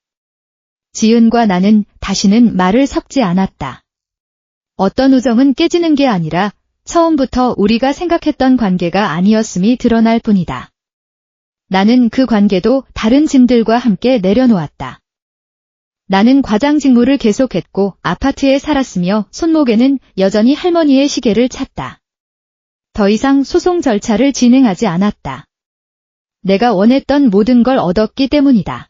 지은과 나는 다시는 말을 섞지 않았다. 어떤 우정은 깨지는 게 아니라 처음부터 우리가 생각했던 관계가 아니었음이 드러날 뿐이다. 나는 그 관계도 다른 짐들과 함께 내려놓았다. 나는 과장 직무를 계속했고 아파트에 살았으며 손목에는 여전히 할머니의 시계를 찼다. 더 이상 소송 절차를 진행하지 않았다. 내가 원했던 모든 걸 얻었기 때문이다.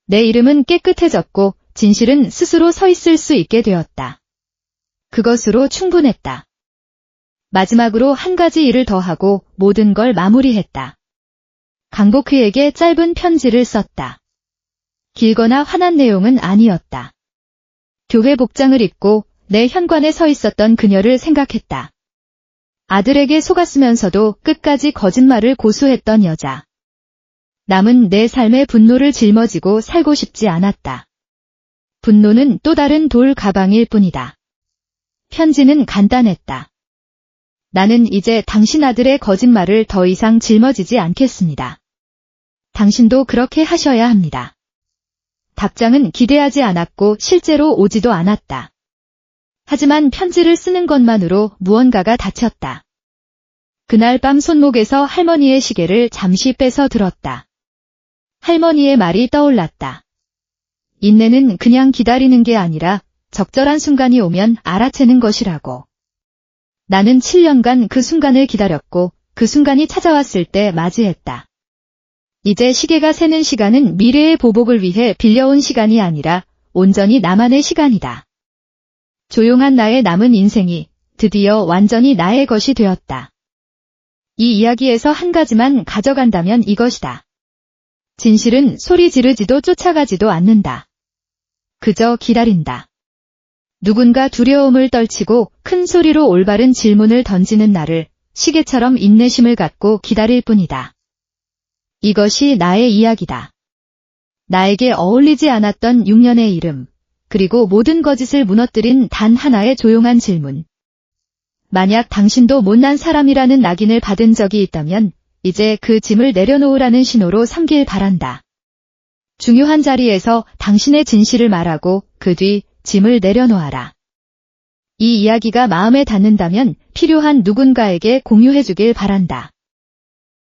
내 이름은 깨끗해졌고 진실은 스스로 서 있을 수 있게 되었다. 그것으로 충분했다. 마지막으로 한 가지 일을 더 하고 모든 걸 마무리했다. 강복희에게 짧은 편지를 썼다. 길거나 화난 내용은 아니었다. 교회 복장을 입고 내 현관에 서 있었던 그녀를 생각했다. 아들에게 속았으면서도 끝까지 거짓말을 고수했던 여자. 남은 내 삶의 분노를 짊어지고 살고 싶지 않았다. 분노는 또 다른 돌 가방일 뿐이다. 편지는 간단했다. 나는 이제 당신 아들의 거짓말을 더 이상 짊어지지 않겠습니다. 당신도 그렇게 하셔야 합니다. 답장은 기대하지 않았고 실제로 오지도 않았다. 하지만 편지를 쓰는 것만으로 무언가가 닫혔다. 그날 밤 손목에서 할머니의 시계를 잠시 빼서 들었다. 할머니의 말이 떠올랐다. 인내는 그냥 기다리는 게 아니라 적절한 순간이 오면 알아채는 것이라고. 나는 7년간 그 순간을 기다렸고 그 순간이 찾아왔을 때 맞이했다. 이제 시계가 세는 시간은 미래의 보복을 위해 빌려온 시간이 아니라 온전히 나만의 시간이다. 조용한 나의 남은 인생이 드디어 완전히 나의 것이 되었다. 이 이야기에서 한 가지만 가져간다면 이것이다. 진실은 소리 지르지도 쫓아가지도 않는다. 그저 기다린다. 누군가 두려움을 떨치고 큰 소리로 올바른 질문을 던지는 나를 시계처럼 인내심을 갖고 기다릴 뿐이다. 이것이 나의 이야기다. 나에게 어울리지 않았던 6년의 이름, 그리고 모든 거짓을 무너뜨린 단 하나의 조용한 질문. 만약 당신도 못난 사람이라는 낙인을 받은 적이 있다면 이제 그 짐을 내려놓으라는 신호로 삼길 바란다. 중요한 자리에서 당신의 진실을 말하고 그 뒤 짐을 내려놓아라. 이 이야기가 마음에 닿는다면 필요한 누군가에게 공유해주길 바란다.